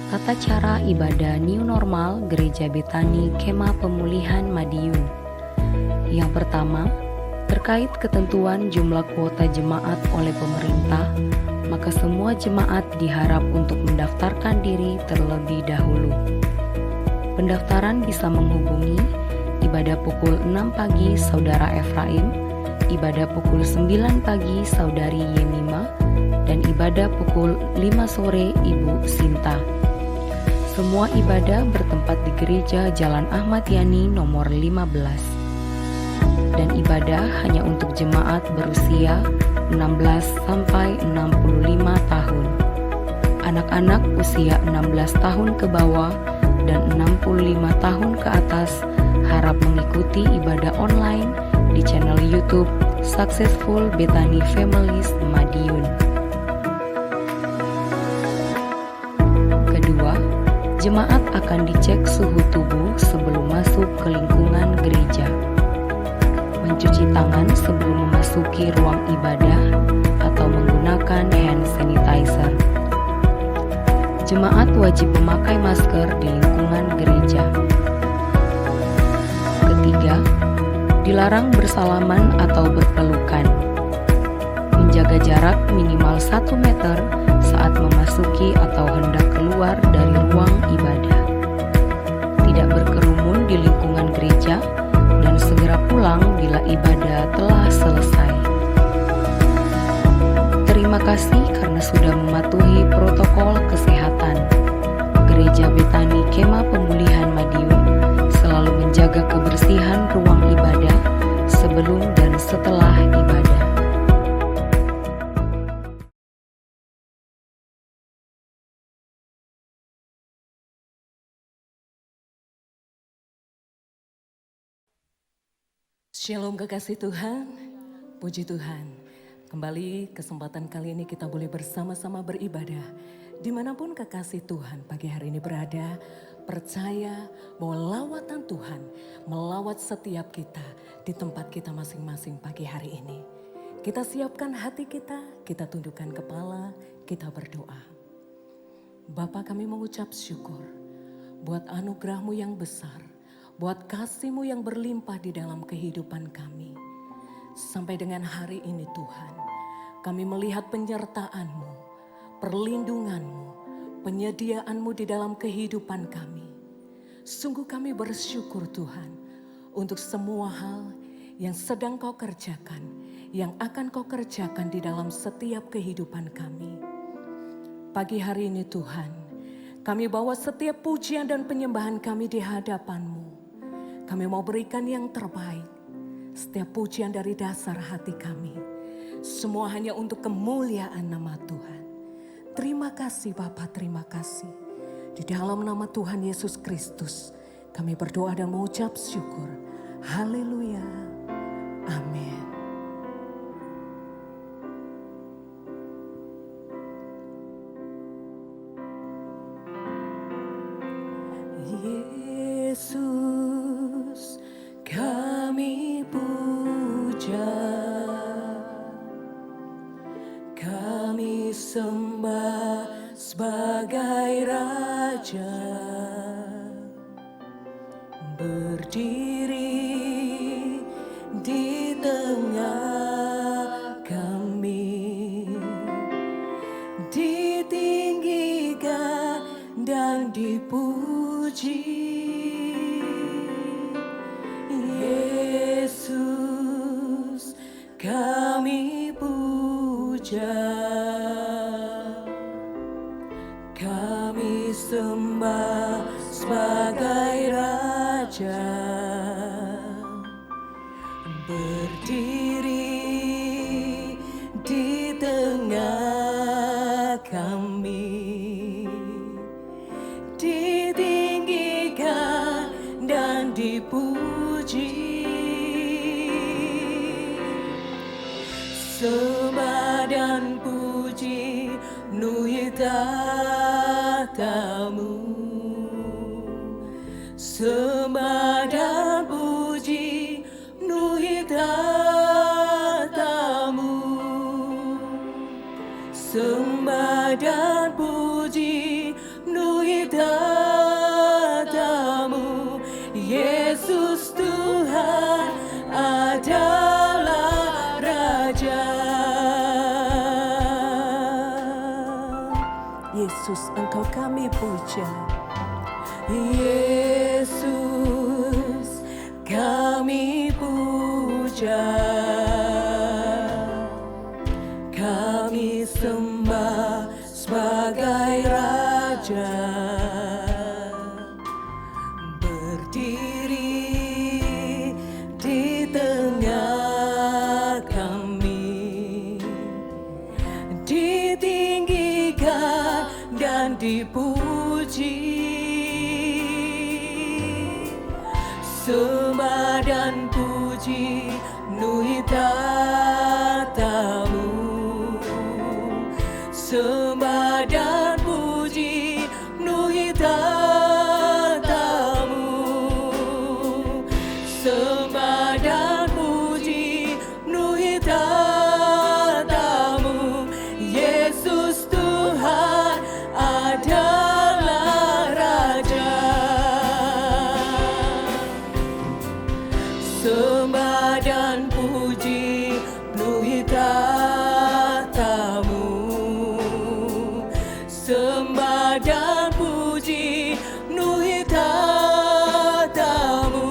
Tata cara ibadah New Normal Gereja Betani Kemah Pemulihan Madiun. Yang pertama, terkait ketentuan jumlah kuota jemaat oleh pemerintah, maka semua jemaat diharap untuk mendaftarkan diri terlebih dahulu. Pendaftaran bisa menghubungi ibadah pukul 6 pagi Saudara Efraim, ibadah pukul 9 pagi Saudari Yemima, dan ibadah pukul 5 sore Ibu Sinta. Semua ibadah bertempat di Gereja Jalan Ahmad Yani nomor 15. Dan ibadah hanya untuk jemaat berusia 16 sampai 65 tahun. Anak-anak usia 16 tahun ke bawah dan 65 tahun ke atas harap mengikuti ibadah online di channel YouTube Successful Betani Families Madiun. Kedua, jemaat akan dicek suhu tubuh sebelum masuk ke lingkungan gereja. Mencuci tangan sebelum memasuki ruang ibadah atau menggunakan hand sanitizer. Jemaat wajib memakai masker di lingkungan gereja. Ketiga, dilarang bersalaman atau berpelukan. Menjaga jarak minimal 1 meter saat memasuki atau hendak keluar dari ruang ibadah. Tidak berkerumun di lingkungan gereja dan segera pulang bila ibadah telah selesai. Terima kasih karena sudah mematuhi protokol kesehatan. Gereja Betani Kemah Pemulihan Madiun selalu menjaga kebersihan ruang ibadah sebelum dan setelah ibadah. Shalom kekasih Tuhan, puji Tuhan. Kembali kesempatan kali ini kita boleh bersama-sama beribadah. Dimanapun kekasih Tuhan pagi hari ini berada, percaya bahwa lawatan Tuhan melawat setiap kita di tempat kita masing-masing pagi hari ini. Kita siapkan hati kita tundukkan kepala, kita berdoa. Bapa, kami mengucap syukur buat anugerah-Mu yang besar, buat kasih-Mu yang berlimpah di dalam kehidupan kami. Sampai dengan hari ini Tuhan, kami melihat penyertaan-Mu, perlindungan-Mu, penyediaan-Mu di dalam kehidupan kami. Sungguh kami bersyukur Tuhan untuk semua hal yang sedang Kau kerjakan, yang akan Kau kerjakan di dalam setiap kehidupan kami. Pagi hari ini Tuhan, kami bawa setiap pujian dan penyembahan kami di hadapan-Mu. Kami mau berikan yang terbaik, setiap pujian dari dasar hati kami. Semua hanya untuk kemuliaan nama Tuhan. Terima kasih Bapa, terima kasih. Di dalam nama Tuhan Yesus Kristus, kami berdoa dan mengucap syukur. Haleluya. Amin. Yesus, kami puja, kami sembah sebagai Raja, berdiri di tengah kami, ditinggikan dan dipuji. Yesus, kami puja, kami sembah sebagai Raja, berdiri di tengah kami, ditinggikan dan dipuji. Sembah dan puji nuhi tatamu, sembah dan puji nuhi tatamu, sembah dan puji nuhi tatamu. Yesus Tuhan adalah Raja. Yesus, Engkau kami puja. Yesus, kami puja. Kami sembah sebagai Raja. Berdiri di tengah kami, ditinggikan dan dipuji. Sembah dan puji nuhi tatamu. Sembah dan puji nuhi tatamu. Sembah dan puji nuhi tatamu. Yesus Tuhan adalah Raja. Sembah dan puji nuhi tatamu. Sembah dan puji nuhi tatamu.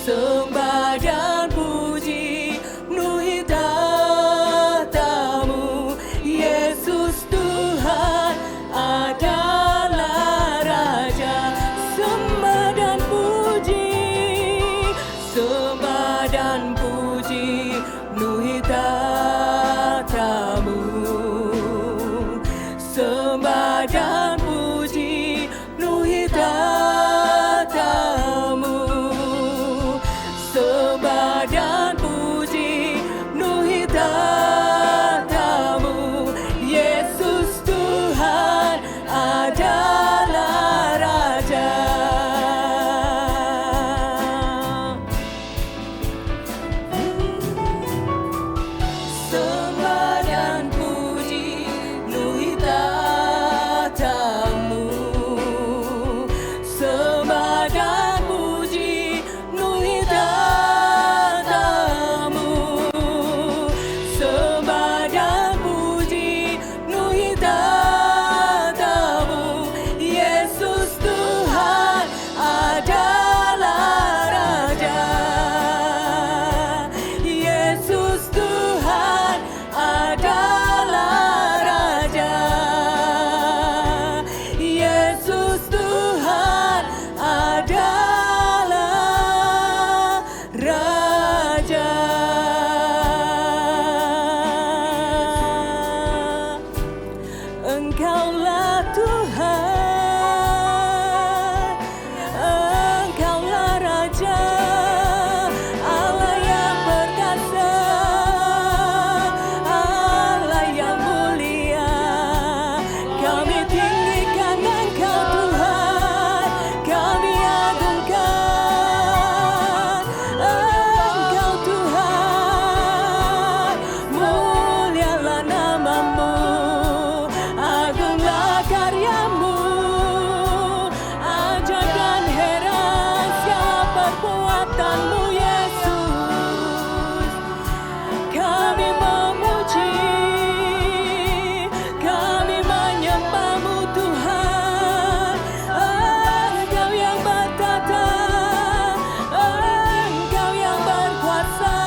Sembah dan puji nuhi tatamu. Yesus Tuhan adalah Raja. Sembah dan puji. Sembah dan puji nuhi tatamu. Sembah dan puji nuhi tatamu. Sembah dan puji nuhi tatamu. Yesus Tuhan adalah Raja. Sembah dan puji nuhi tatamu. Sembah dan puji nuhi tatamu. Sembah dan puji nuhi tatamu. Yesus Tuhan adalah Raja. Yesus Tuhan adalah Raja. Yesus Tuhan adalah Raja. Engkaulah Tuhan, Engkaulah Raja, Allah yang perkasa, Allah yang mulia. Kami tinggikan Engkau Tuhan, kami agungkan Engkau Tuhan. Mulialah namamu, agunglah karyamu, ajaib dan heran segala perbuatanmu Yesus. Kami memuji, kami menyembahmu Tuhan. Engkau yang bertata, Engkau yang berkuasa,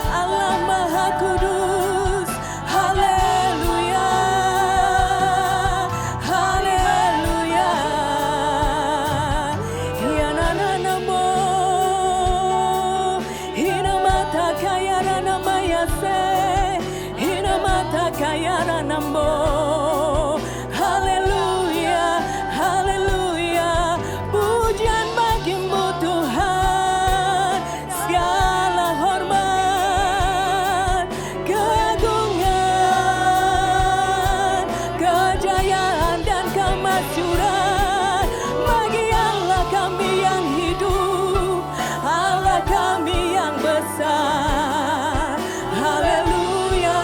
Allah Maha Kudus. Haleluya, haleluya. Hiananamo, hinamata kayaranama yase, hinamata kayaranamo. Haleluya, haleluya. Pujian bagimu Tuhan, segala hormat, keagungan, kejayaan dan kemasyuran bagi Allah kami yang hidup, Allah kami yang besar. Haleluya.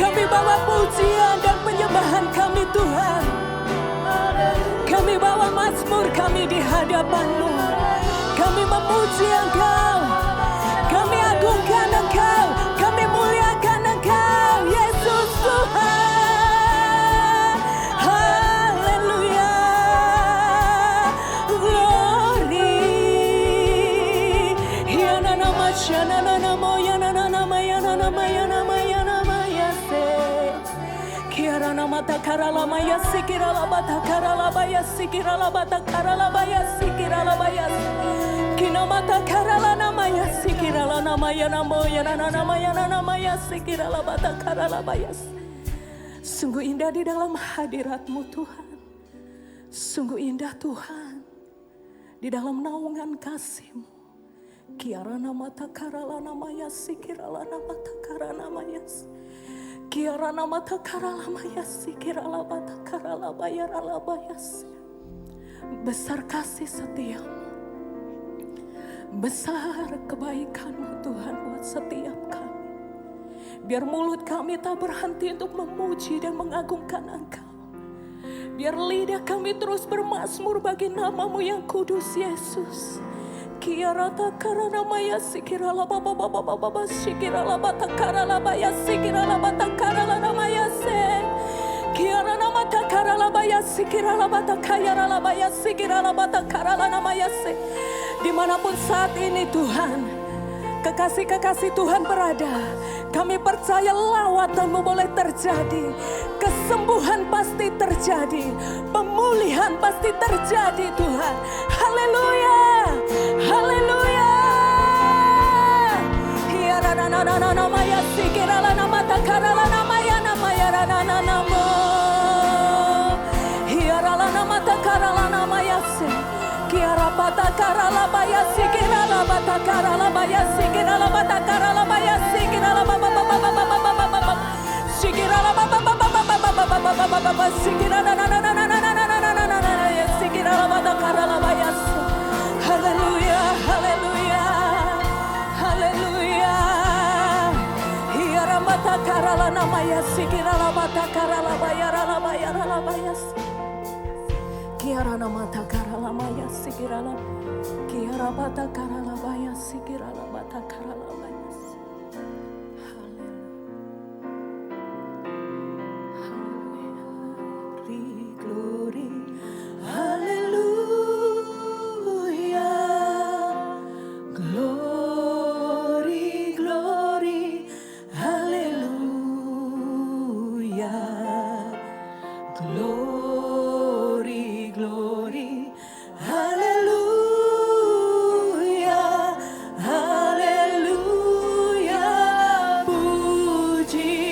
Kami bawa pujian dan penyembahan kami Tuhan. Kami bawa mazmur kami di hadapan-Mu. Kami memuji Engkau. Kami agungkan Engkau. Kami muliakan Engkau. Yesus Tuhan. Haleluya. Glory. Yana nama shana nama yana nama yana nama yana nama yase. Kiara nama takara lama yasi kira lama takara lama yasi kira lama takara lama yasi kira lama yasi. Kina mata takara lama yasi kira lama yana nama yana nama yasi kira lama takara lama yasi. Sungguh indah di dalam hadirat-Mu Tuhan. Sungguh indah Tuhan di dalam naungan kasih-Mu. Kiara nama takara lama yasi kira lama takara lama yasi. Kiara nama takara lama yasi kira lama takara lama yara lama yasi. Besar kasih setia-Mu. Besar kebaikan-Mu Tuhan buat setiap kami. Biar mulut kami tak berhenti untuk memuji dan mengagungkan Engkau. Biar lidah kami terus bermazmur bagi nama-Mu yang kudus Yesus. Kiara takara nama yasi kira laba baba baba baba shikira laba takara laba yasi kira laba takara nama yasi. Kiara nama takara laba yasi kira laba takara laba yasi kira laba takara nama yasi. Dimanapun saat ini Tuhan, kekasih-kekasih Tuhan berada, kami percaya lawatan-Mu boleh terjadi. Kesembuhan pasti terjadi. Pemulihan pasti terjadi Tuhan. Haleluya. Haleluya. Hiara nama yasi kirala nama takarala nama ya nama yara nama. Hiara nama takarala nama yasi. Kiara patakarala bayasi kirala patakarala bayasi kirala patakarala bayasi kirala baba baba baba baba baba. Sikirala baba baba baba baba baba baba sikirala na na na na na na na na na na ya sikirala patakarala bayasi. Haleluya, haleluya, haleluya. Hiara mata karala namaya sikirala mata karala bayara bayas. Kiara mata karala maya sikirala. Kiara mata karala bayas sikirala mata karala bayas. Haleluya. Glory, haleluya. Glory, glory, haleluya. Glory, glory, haleluya, haleluya. Puji-Mu.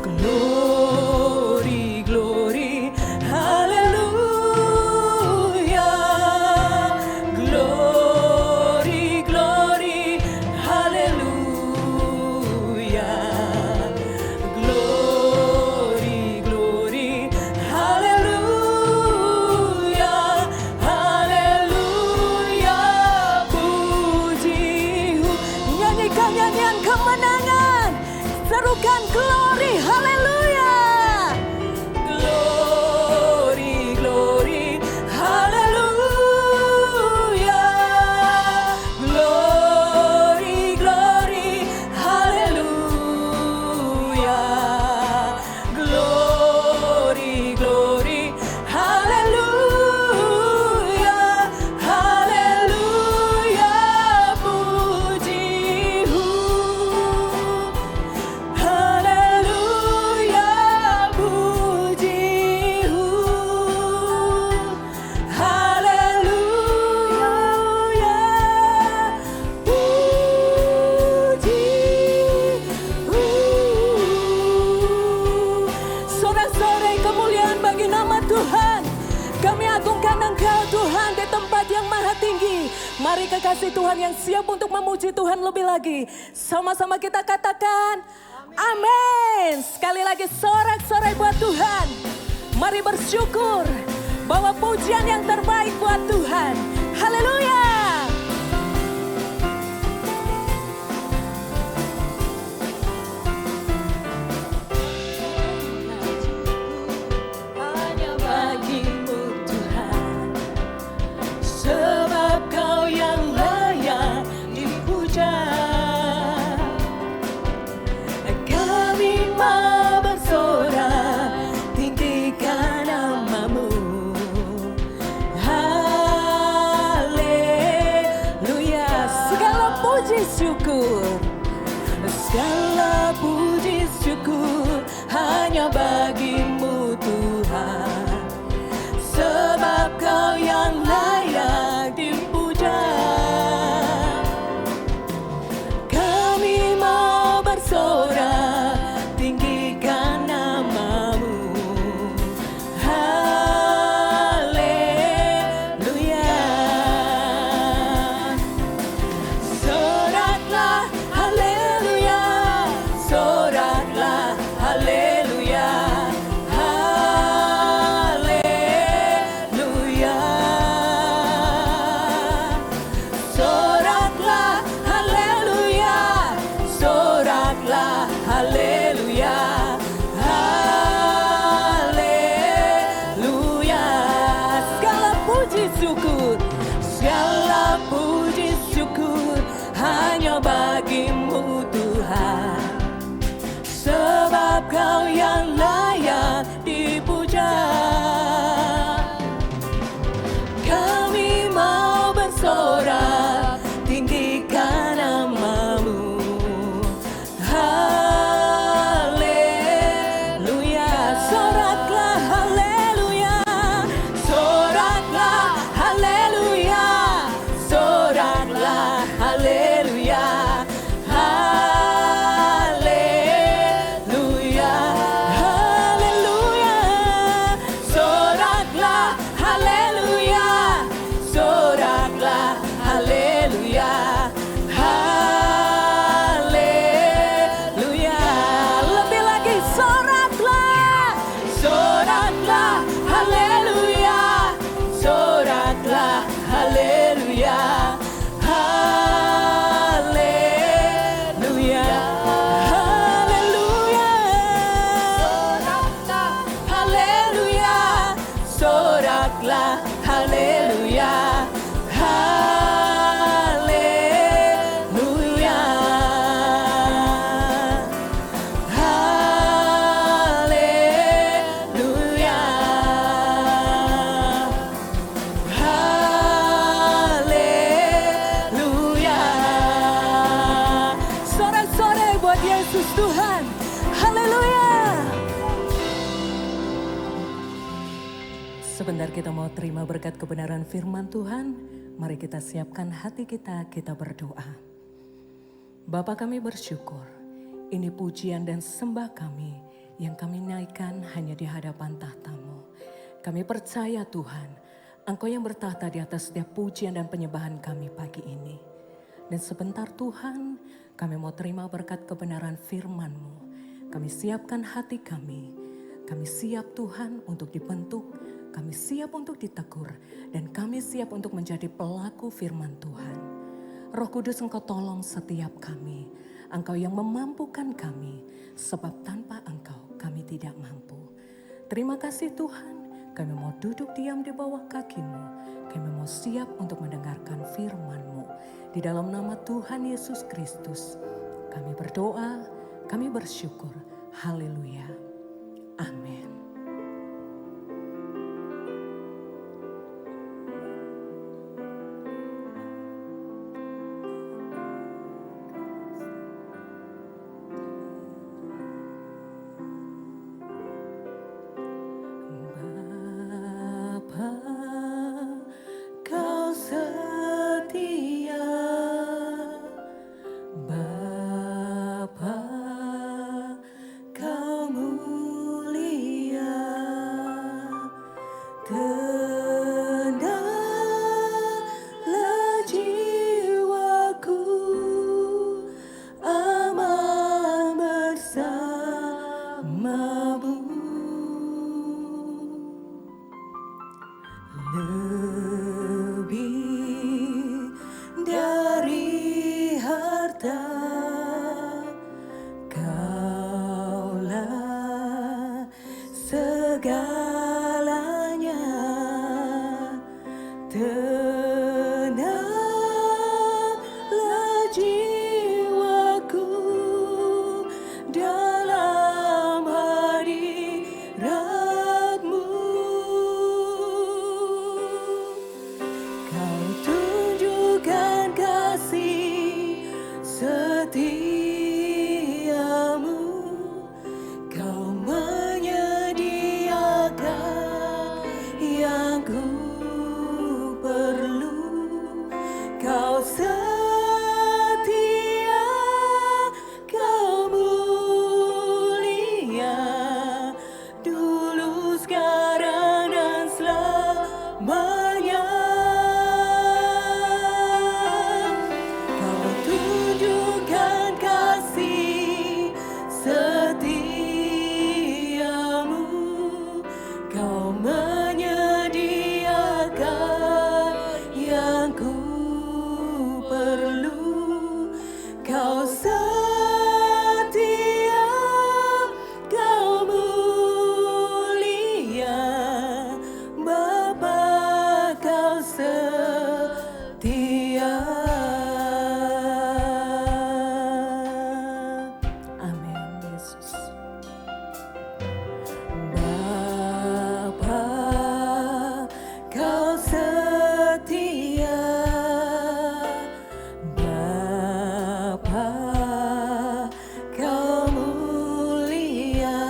Glory, glory, haleluya. Glory, glory, haleluya. Glory, glory, haleluya. Haleluya. Puji-Mu. Nyanyikan nyanyian kemenangan. Serukan glory, haleluya. Glory, glory, haleluya. Glory, glory, haleluya. Glory, glory, haleluya. Haleluya. Puji-Mu. Haleluya. Puji-Mu. Haleluya. Puji-Mu. Sorak-sorai kemuliaan bagi nama Tuhan. Kami agungkan Engkau Tuhan di tempat yang maha tinggi. Mari kekasih Tuhan yang siap untuk memuji Tuhan lebih lagi. Sama-sama kita katakan amin. Sekali lagi sorak-sorai buat Tuhan. Mari bersyukur bahwa pujian yang terbaik buat Tuhan. Haleluya. puji syukur, segala puji syukur hanya bagimu Tuhan, sebab Kau yang layak dipuja. Kami mau bersorak tinggikan namamu. Haleluya. Soraklah haleluya, soraklah haleluya. Haleluya. Soraklah haleluya, soraklah haleluya. Haleluya. Segala puji syukur, segala puji syukur hanya bagimu Tuhan, sebab Kau yang layak dipuja. Kami mau bersorak tinggikan namamu. Haleluya. Soraklah haleluya, soraklah haleluya, soraklah haleluya. Haleluya. Haleluya. Soraklah haleluya, soraklah haleluya. Haleluya. Lebih lagi soraklah, soraklah haleluya, soraklah haleluya. Haleluya. Haleluya. Soraklah haleluya, soraklah haleluya. Haleluya. Haleluya. Haleluya. Sorak-sorai buat Yesus Tuhan. Haleluya. Sebentar kita mau terima berkat kebenaran firman Tuhan. Mari kita siapkan hati kita, kita berdoa. Bapa kami bersyukur, ini pujian dan sembah kami yang kami naikkan hanya di hadapan tahta-Mu. Kami percaya Tuhan, Engkau yang bertahta di atas setiap pujian dan penyembahan kami pagi ini. Dan sebentar Tuhan, kami mau terima berkat kebenaran firman-Mu. Kami siapkan hati kami siap Tuhan untuk dibentuk, kami siap untuk ditegur, dan kami siap untuk menjadi pelaku firman Tuhan. Roh Kudus, Engkau tolong setiap kami. Engkau yang memampukan kami, sebab tanpa Engkau kami tidak mampu. Terima kasih Tuhan, kami mau duduk diam di bawah kaki-Mu. Kami mau siap untuk mendengarkan firman-Mu. Di dalam nama Tuhan Yesus Kristus, kami berdoa, kami bersyukur. Haleluya. Amin. Bapa, Kau setia. Bapa, Kau mulia. Tenanglah jiwaku, aman bersamamu. Lebih dari harta, Kaulah segalanya. Tenanglah jiwaku dalam hadirat-Mu. Kau tunjukkan kasih setiamu, Kau menyediakan yang ku perlu. Kau setia, Kau mulia, dulu, sekarang, dan selamanya. Kau tunjukkan kasih setiamu, Kau menyediakan yang ku perlu. Kau setia, Kau mulia, Bapa, Kau setia. Amin, Yesus. Bapa, Kau setia. Bapa, Kau mulia.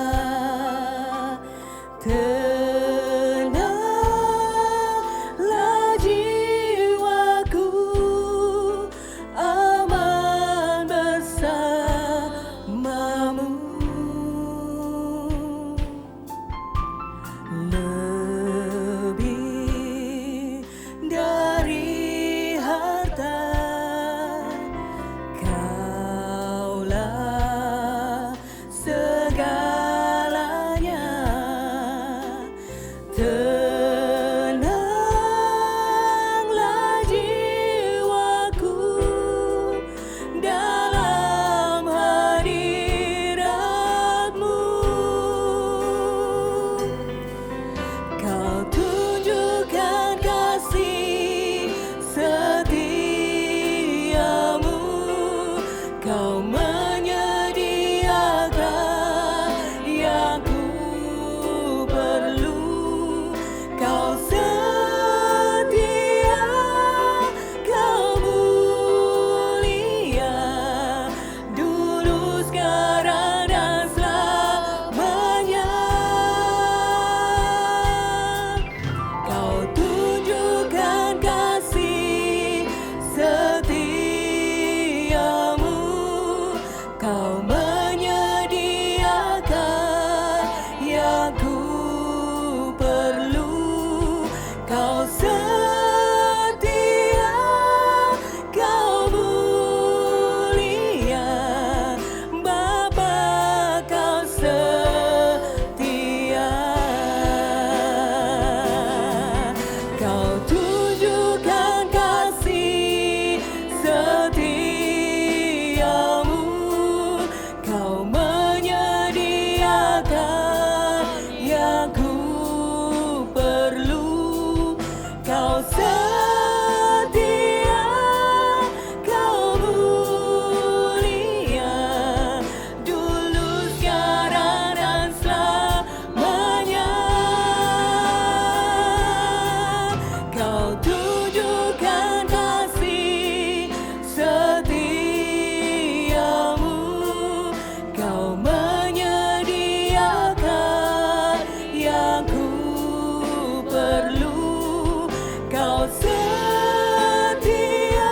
Tenanglah jiwaku, aman bersamamu. Lebih dari harta, Kaulah segalanya. Tenanglah jiwaku dalam hadirat-Mu. Kau tunjukkan kasih setiamu, Kau menyediakan yang ku perlu. Kau setia, Kau mulia, dulu, sekarang, dan selamanya. Kau tunjukkan kasih setiamu, Kau menyediakan yang ku perlu. Kau setia, Kau mulia, Bapa, Kau setia. Kau tunjukkan kasih setiamu, Kau menyediakan yang ku perlu. Kau setia, Kau mulia, dulu, sekarang, dan selamanya. Kau tunjukkan kasih setiamu, Kau menyediakan yang ku perlu. Kau setia,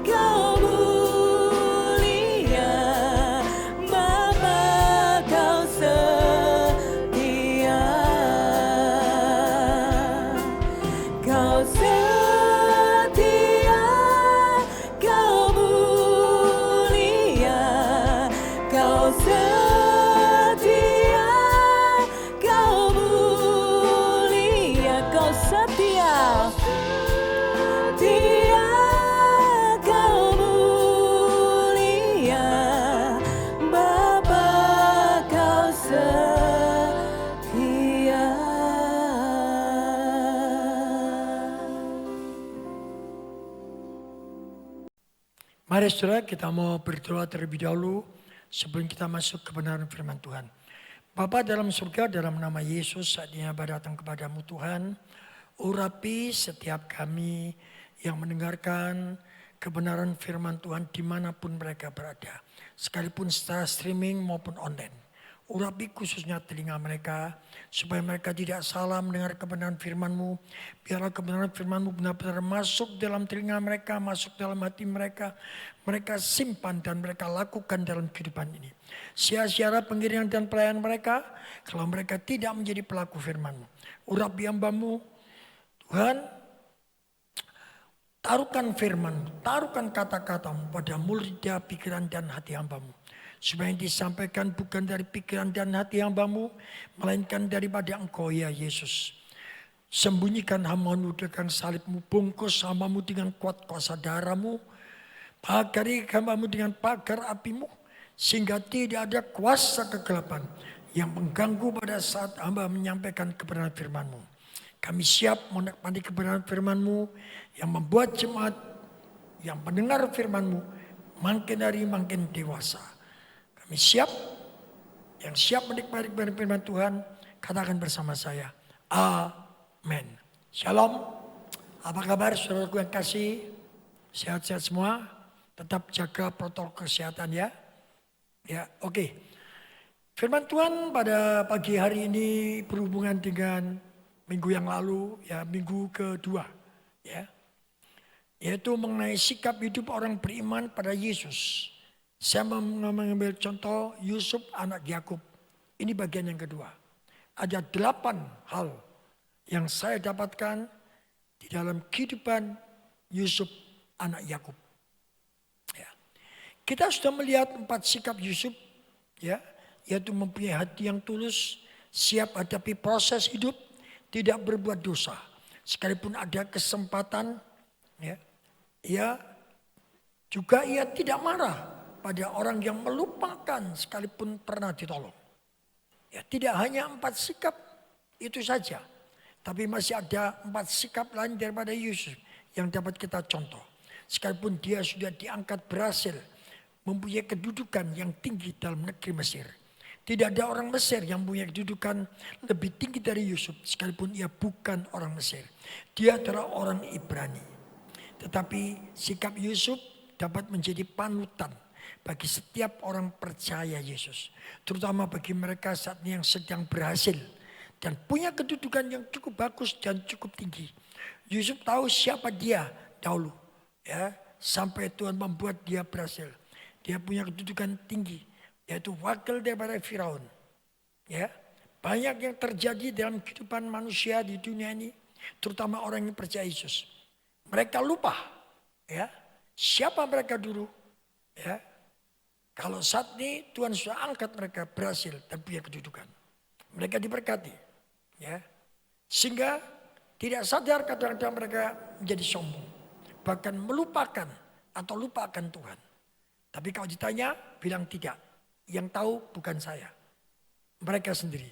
Kau mulia, Bapa, Kau setia. Kau setia, Kau mulia, Kau setia, Kau mulia, Kau setia. Setia, Kau mulia, Bapa, Kau setia. Mari saudara, kita mau berdoa terlebih dahulu sebelum kita masuk kebenaran firman Tuhan. Bapa dalam surga, dalam nama Yesus saat ini hamba datang kepadamu Tuhan. Urapi setiap kami yang mendengarkan, kebenaran firman Tuhan dimanapun mereka berada. Sekalipun secara streaming maupun online. Urapi khususnya telinga mereka, supaya mereka tidak salah mendengar kebenaran firman-Mu. Biarlah kebenaran firman-Mu benar-benar masuk dalam telinga mereka, masuk dalam hati mereka. Mereka simpan dan mereka lakukan dalam kehidupan ini. Sia-sia pengiriman dan pelayanan mereka, kalau mereka tidak menjadi pelaku firman-Mu. Urapi hamba-Mu, Tuhan, taruhkan firman, taruhkan kata-katamu pada mulut, pikiran dan hati hamba-Mu. Supaya yang disampaikan bukan dari pikiran dan hati hamba-Mu, melainkan daripada Engkau ya Yesus. Sembunyikan hamba-Mu dengan salib-Mu, bungkus hamba-Mu dengan kuat kuasa darah-Mu, pagari hamba-Mu dengan pagar api-Mu, sehingga tidak ada kuasa kegelapan yang mengganggu pada saat hamba menyampaikan kebenaran firman-Mu. Kami siap menikmati kebenaran firman-Mu yang membuat jemaat yang mendengar firman-Mu makin hari makin dewasa. Kami siap, yang siap menikmati kebenaran firman Tuhan, katakan bersama saya, amin. Shalom, apa kabar saudaraku yang kasih? Sehat-sehat semua, tetap jaga protokol kesehatan ya. Ya, oke. Firman Tuhan pada pagi hari ini berhubungan dengan minggu yang lalu, ya minggu kedua, ya, yaitu mengenai sikap hidup orang beriman pada Yesus. Saya mengambil contoh Yusuf anak Yakub. Ini bagian yang kedua. Ada 8 hal yang saya dapatkan di dalam kehidupan Yusuf anak Yakub. Ya. Kita sudah melihat 4 sikap Yusuf, ya, yaitu mempunyai hati yang tulus, siap hadapi proses hidup, tidak berbuat dosa. Sekalipun ada kesempatan, ya, juga ia tidak marah pada orang yang melupakan sekalipun pernah ditolong. Ya, tidak hanya 4 sikap itu saja. Tapi masih ada 4 sikap lain daripada Yusuf yang dapat kita contoh. Sekalipun dia sudah diangkat berhasil mempunyai kedudukan yang tinggi dalam negeri Mesir. Tidak ada orang Mesir yang punya kedudukan lebih tinggi dari Yusuf. Sekalipun ia bukan orang Mesir. Dia adalah orang Ibrani. Tetapi sikap Yusuf dapat menjadi panutan bagi setiap orang percaya Yesus. Terutama bagi mereka saat ini yang sedang berhasil. Dan punya kedudukan yang cukup bagus dan cukup tinggi. Yusuf tahu siapa dia dahulu. Ya, sampai Tuhan membuat dia berhasil. Dia punya kedudukan tinggi. Yaitu wakil daripada Firaun. Ya, banyak yang terjadi dalam kehidupan manusia di dunia ini. Terutama orang yang percaya Yesus. Mereka lupa. Ya, siapa mereka dulu. Ya. Kalau saat ini Tuhan sudah angkat mereka berhasil dan punya kedudukan. Mereka diberkati. Ya. Sehingga tidak sadar kadang-kadang mereka menjadi sombong. Bahkan melupakan atau lupakan Tuhan. Tapi kalau ditanya bilang tidak. Yang tahu bukan saya. Mereka sendiri.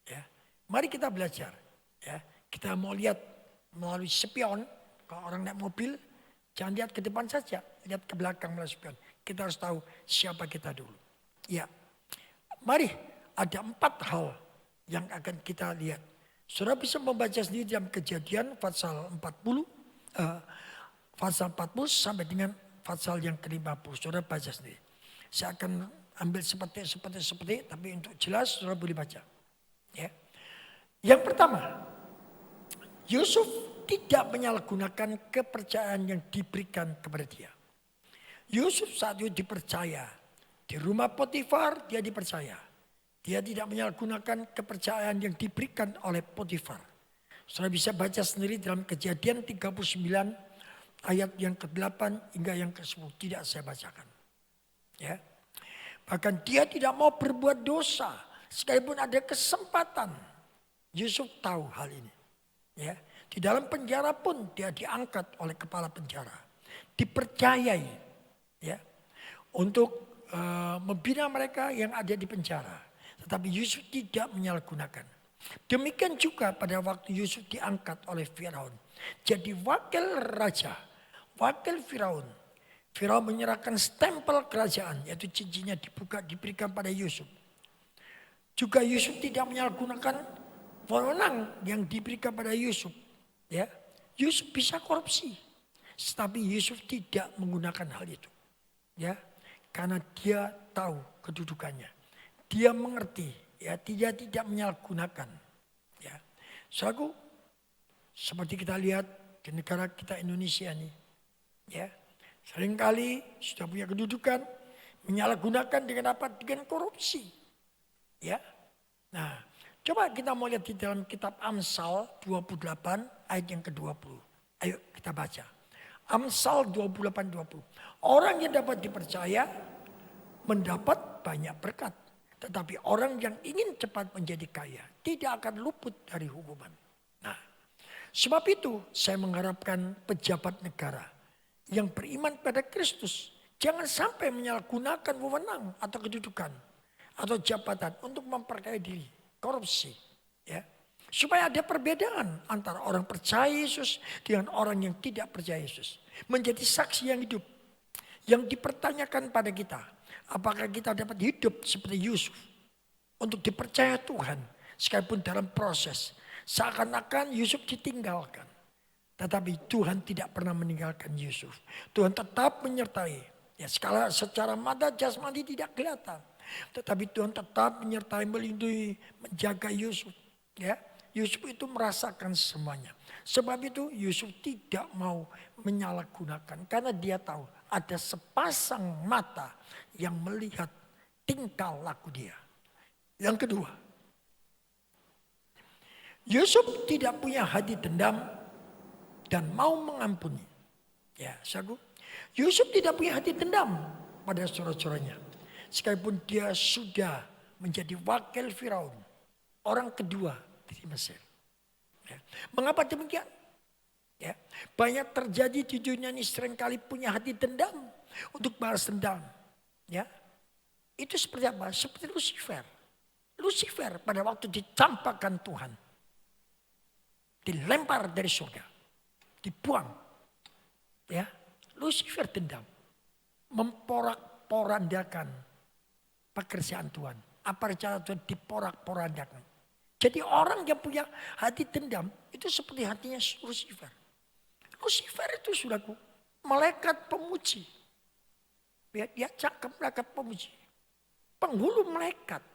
Ya. Mari kita belajar. Ya. Kita mau lihat melalui spion. Kalau orang naik mobil jangan lihat ke depan saja. Lihat ke belakang melalui spion. Kita harus tahu siapa kita dulu. Ya, mari ada 4 hal yang akan kita lihat. Saudara bisa membaca sendiri dalam Kejadian pasal 40, pasal 40 sampai dengan pasal yang ke-50. Saudara baca sendiri. Saya akan ambil seperti, tapi untuk jelas saudara boleh baca. Ya. Yang pertama, Yusuf tidak menyalahgunakan kepercayaan yang diberikan kepada dia. Yusuf saat itu dipercaya. Di rumah Potifar dia dipercaya. Dia tidak menyalahgunakan kepercayaan yang diberikan oleh Potifar. Saudara bisa baca sendiri dalam Kejadian 39 ayat yang ke-8 hingga yang ke-10. Tidak saya bacakan. Ya. Bahkan dia tidak mau berbuat dosa. Sekalipun ada kesempatan. Yusuf tahu hal ini. Ya. Di dalam penjara pun dia diangkat oleh kepala penjara. Dipercayai. Ya, untuk membina mereka yang ada di penjara. Tetapi Yusuf tidak menyalahgunakan. Demikian juga pada waktu Yusuf diangkat oleh Firaun. Jadi wakil raja, wakil Firaun. Firaun menyerahkan stempel kerajaan, yaitu cincinnya dibuka diberikan pada Yusuf. Juga Yusuf tidak menyalahgunakan wewenang yang diberikan pada Yusuf. Ya, Yusuf bisa korupsi. Tetapi Yusuf tidak menggunakan hal itu. Ya, karena dia tahu kedudukannya. Dia mengerti, ya, dia tidak menyalahgunakan. Ya. Saudaraku, seperti kita lihat di negara kita Indonesia ini, ya, seringkali sudah punya kedudukan, menyalahgunakan dengan apa? Dengan korupsi. Ya. Nah, coba kita mau lihat di dalam kitab Amsal 28 ayat yang ke-20. Ayo kita baca. Amsal 28:20. Orang yang dapat dipercaya mendapat banyak berkat. Tetapi orang yang ingin cepat menjadi kaya tidak akan luput dari hukuman. Nah, sebab itu saya mengharapkan pejabat negara yang beriman pada Kristus jangan sampai menyalahgunakan wewenang atau kedudukan atau jabatan untuk memperkaya diri, korupsi, ya. Supaya ada perbedaan antara orang percaya Yesus dengan orang yang tidak percaya Yesus. Menjadi saksi yang hidup. Yang dipertanyakan pada kita. Apakah kita dapat hidup seperti Yusuf. Untuk dipercaya Tuhan. Sekalipun dalam proses. Seakan-akan Yusuf ditinggalkan. Tetapi Tuhan tidak pernah meninggalkan Yusuf. Tuhan tetap menyertai. Ya, secara mata jasmani tidak kelihatan. Tetapi Tuhan tetap menyertai, melindungi, menjaga Yusuf. Ya. Yusuf itu merasakan semuanya. Sebab itu Yusuf tidak mau menyalahgunakan. Karena dia tahu ada sepasang mata yang melihat tingkah laku dia. Yang kedua, Yusuf tidak punya hati dendam dan mau mengampuni. Ya, saudaraku, Yusuf tidak punya hati dendam pada saudara-saudaranya. Sekalipun dia sudah menjadi wakil Firaun, orang kedua di Mesir. Ya. Mengapa demikian? Ya. Banyak terjadi di dunia ini seringkali punya hati dendam untuk balas dendam. Ya. Itu seperti apa? Seperti Lucifer. Lucifer pada waktu dicampakkan Tuhan. Dilempar dari surga. Dibuang. Ya. Lucifer dendam. Memporak-porandakan pekerjaan Tuhan. Apa rencana Tuhan diporak-porandakan. Jadi orang yang punya hati dendam itu seperti hatinya Lucifer. Lucifer itu saudaraku, malaikat pemuji. Ya, dia cakap malaikat pemuji. Penghulu malaikat.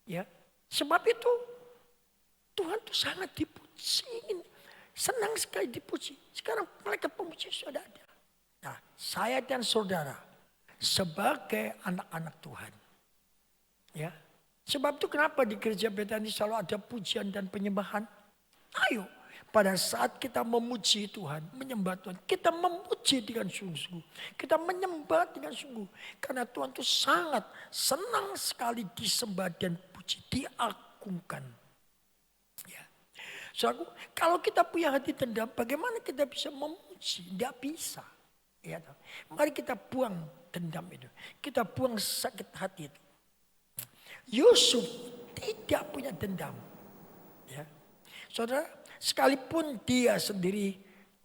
Ya, sebab itu Tuhan itu sangat dipuji. Senang sekali dipuji. Sekarang malaikat pemuji sudah ada. Nah, saya dan saudara sebagai anak-anak Tuhan. Ya. Sebab itu kenapa di gereja Betani selalu ada pujian dan penyembahan. Ayo, pada saat kita memuji Tuhan, menyembah Tuhan, kita memuji dengan sungguh-sungguh. Kita menyembah dengan sungguh. Karena Tuhan itu sangat senang sekali disembah dan puji, diagungkan. Ya. Saudaraku, kalau kita punya hati dendam, bagaimana kita bisa memuji? Tidak bisa. Ya, mari kita buang dendam itu. Kita buang sakit hati itu. Yusuf tidak punya dendam. Ya. Saudara, sekalipun dia sendiri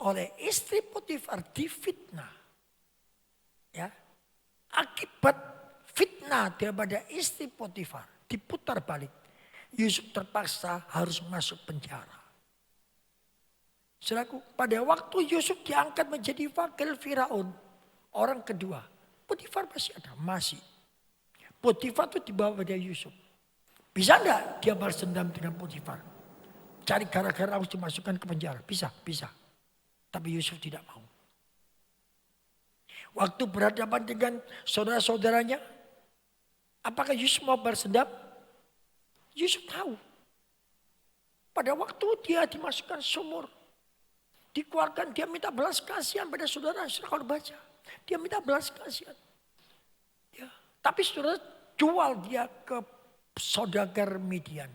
oleh istri Potifar difitnah. Ya. Akibat fitnah daripada istri Potifar diputar balik. Yusuf terpaksa harus masuk penjara. Saudaraku, pada waktu Yusuf diangkat menjadi wakil Firaun, orang kedua, Potifar masih ada, masih. Potifar itu dibawa pada Yusuf. Bisa enggak dia balas dendam dengan Potifar? Cari gara-gara harus dimasukkan ke penjara. Bisa, bisa. Tapi Yusuf tidak mau. Waktu berhadapan dengan saudara-saudaranya, apakah Yusuf mau balas dendam? Yusuf tahu. Pada waktu dia dimasukkan sumur, dikeluarkan, dia minta belas kasihan pada saudara. Kalau baca, dia minta belas kasihan. Ya. Tapi saudara jual dia ke saudagar Midian.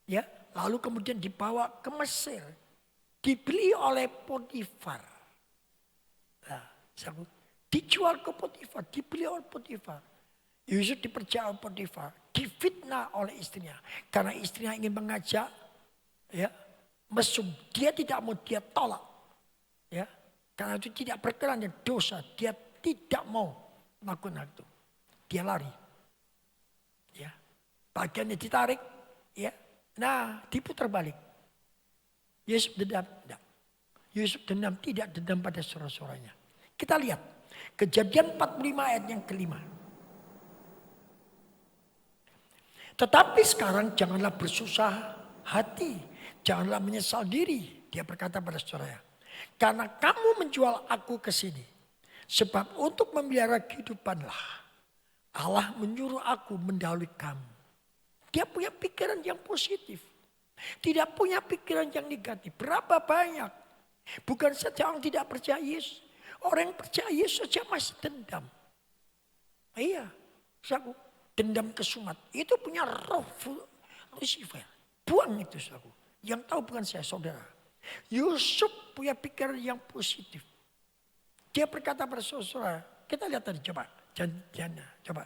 Ya, lalu kemudian dibawa ke Mesir. Dibeli oleh Potifar. Nah, dijual ke Potifar, dibeli oleh Potifar. Yusuf dipercaya oleh Potifar, difitnah oleh istrinya. Karena istrinya ingin mengajak, ya, mesum. Dia tidak mau, dia tolak. Ya, karena itu tidak berkenan dan dosa. Dia tidak mau melakukan hal itu. Dia lari. Ya. Bagiannya ditarik. Ya. Nah, diputar balik. Yesus dendam. Tidak. Yusuf dendam, tidak dendam pada saudara-saudaranya. Kita lihat Kejadian 45 ayat yang kelima. Tetapi sekarang janganlah bersusah hati, janganlah menyesal diri. Dia berkata pada saudaranya, karena kamu menjual aku ke sini, sebab untuk memelihara kehidupanlah Allah menyuruh aku mendahului kamu. Dia punya pikiran yang positif. Tidak punya pikiran yang negatif. Berapa banyak. Bukan saja orang tidak percaya Yesus. Orang yang percaya Yesus saja masih dendam. Iya. Saudaraku, dendam kesumat. Itu punya roh Lucifer. Buang itu saudaraku. Yang tahu bukan saya, saudara. Yusuf punya pikiran yang positif. Dia berkata pada saudara. Kita lihat tadi, coba. Coba.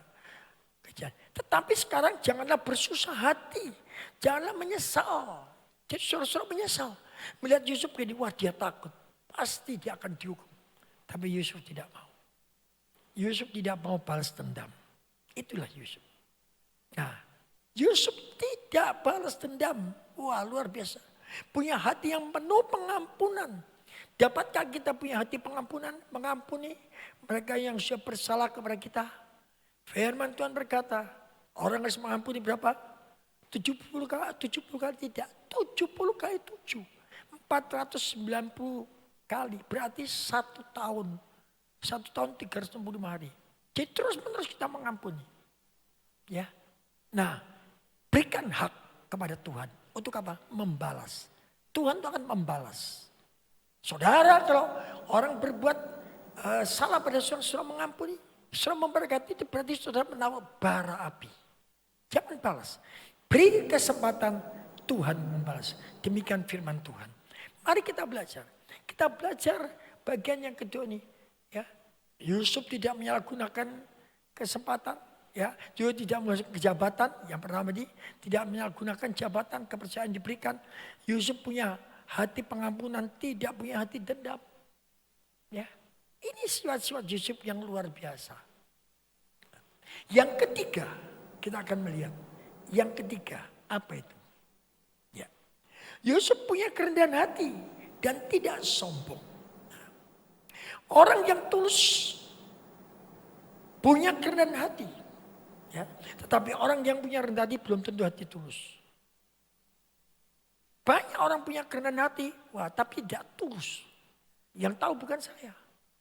Tetapi sekarang janganlah bersusah hati. Janganlah menyesal. Jadi saudara-saudara menyesal. Melihat Yusuf begini, wah dia takut. Pasti dia akan dihukum. Tapi Yusuf tidak mau. Yusuf tidak mau balas dendam. Itulah Yusuf. Nah, Yusuf tidak balas dendam. Wah luar biasa. Punya hati yang penuh pengampunan. Dapatkah kita punya hati pengampunan? Mengampuni mereka yang sudah bersalah kepada kita. Firman Tuhan berkata, orang harus mengampuni berapa? 70 kali tidak. 70 kali 7. 490 kali. Berarti 1 tahun. 1 tahun 365 hari. Jadi terus menerus kita mengampuni. Ya. Nah, berikan hak kepada Tuhan. Untuk apa? Membalas. Tuhan itu akan membalas. Saudara kalau orang berbuat salah pada saudara mengampuni. Saudara memberkati itu berarti saudara menaruh bara api. Jangan balas. Beri kesempatan Tuhan membalas. Demikian firman Tuhan. Mari kita belajar. Kita belajar bagian yang kedua ini. Ya. Yusuf tidak menyalahgunakan kesempatan. Ya. Dia tidak menggunakan kejabatan. Yang pertama ini. Tidak menyalahgunakan jabatan kepercayaan diberikan. Yusuf punya hati pengampunan. Tidak punya hati dendam. Ya. Ini sifat-sifat Yusuf yang luar biasa. Yang ketiga, kita akan melihat. Yang ketiga, apa itu? Ya. Yusuf punya kerendahan hati dan tidak sombong. Orang yang tulus punya kerendahan hati. Ya. Tetapi orang yang punya rendah hati belum tentu hati tulus. Banyak orang punya kerendahan hati, wah tapi tidak tulus. Yang tahu bukan saya.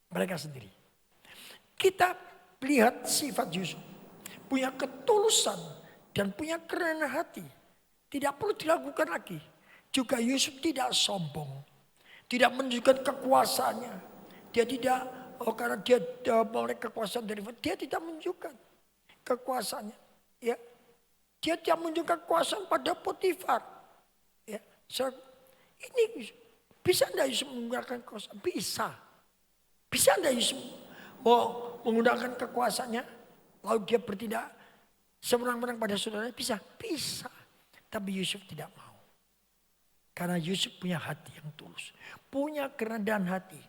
Mereka sendiri. Kita lihat sifat Yusuf. Punya ketulusan dan punya kerendahan hati. Tidak perlu dilakukan lagi. Juga Yusuf tidak sombong. Tidak menunjukkan kekuasaannya. Dia tidak, karena dia boleh kekuasaan dari dia tidak menunjukkan kekuasaannya. Ya. Dia tidak menunjukkan kekuasaan pada Potifar. Ya. So, ini bisa tidak Yusuf menggunakan kekuasaan? Bisa. Bisa tidak Yusuf mau menggunakan kekuasaannya? Lalu dia bertindak semenang-menang pada saudara? Bisa. Bisa. Tapi Yusuf tidak mau. Karena Yusuf punya hati yang tulus. Punya kerendahan hati.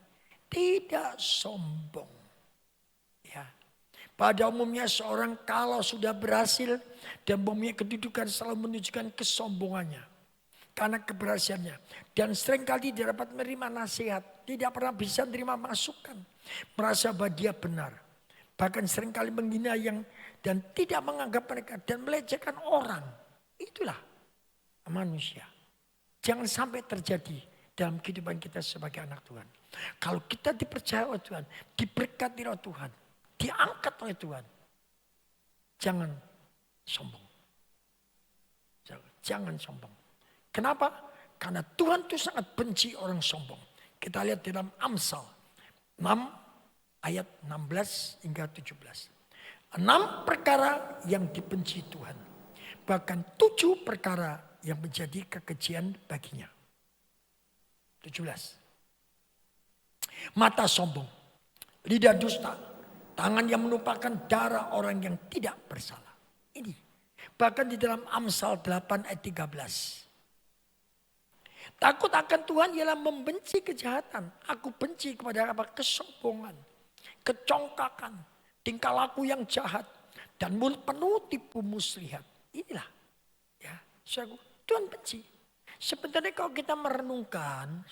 Tidak sombong. Ya. Pada umumnya seorang kalau sudah berhasil dan mempunyai kedudukan selalu menunjukkan kesombongannya. Karena keberhasilannya. Dan seringkali dia dapat menerima nasihat. Tidak pernah bisa menerima masukan. Merasa bahwa dia benar. Bahkan seringkali menghina yang dan tidak menganggap mereka. Dan melecehkan orang. Itulah manusia. Jangan sampai terjadi dalam kehidupan kita sebagai anak Tuhan. Kalau kita dipercaya oleh Tuhan. Diberkati oleh Tuhan. Diangkat oleh Tuhan. Jangan sombong. Jangan sombong. Kenapa? Karena Tuhan itu sangat benci orang sombong. Kita lihat dalam Amsal 6 ayat 16 hingga 17. 6 perkara yang dibenci Tuhan. Bahkan 7 perkara yang menjadi kekejian baginya. 17. Mata sombong, lidah dusta, tangan yang menumpahkan darah orang yang tidak bersalah. Ini. Bahkan di dalam Amsal 8 ayat 13. Takut akan Tuhan ialah membenci kejahatan. Aku benci kepada apa? Kesombongan, kecongkakan, tingkah laku yang jahat, dan mulut penuh tipu muslihat. Inilah, ya, Tuhan benci. Sebenarnya kalau kita merenungkan,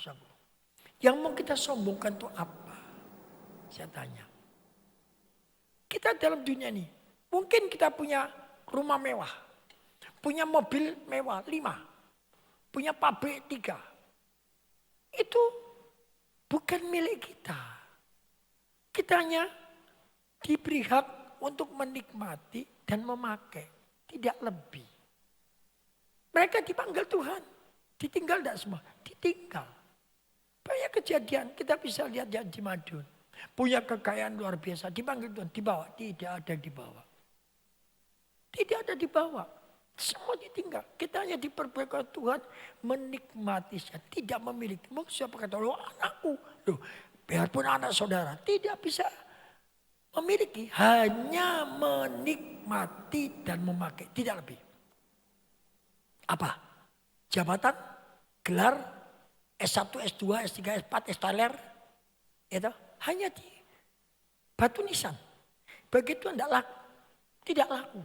Yang mau kita sombongkan itu apa? Saya tanya. Kita dalam dunia ini, mungkin kita punya rumah mewah, punya mobil mewah 5, punya pabrik 3. Itu bukan milik kita. Kita hanya diberi hak untuk menikmati dan memakai, tidak lebih. Mereka dipanggil Tuhan, ditinggal tidak semua, ditinggal. Banyak kejadian kita bisa lihat di Madun. Punya kekayaan luar biasa, dipanggil Tuhan, dibawa. Tidak ada dibawa. Tidak ada dibawa. Semua ditinggal. Kita hanya diperbolehkan Tuhan menikmati saja, tidak memiliki. Mungkin siapa kata, loh anakku. Loh, biarpun anak saudara tidak bisa memiliki. Hanya menikmati dan memakai, tidak lebih. Apa? Jabatan, gelar, S1, S2, S3, S4, S-Taler. Itu hanya di batu nisan. Begitu tidak laku. Tidak laku.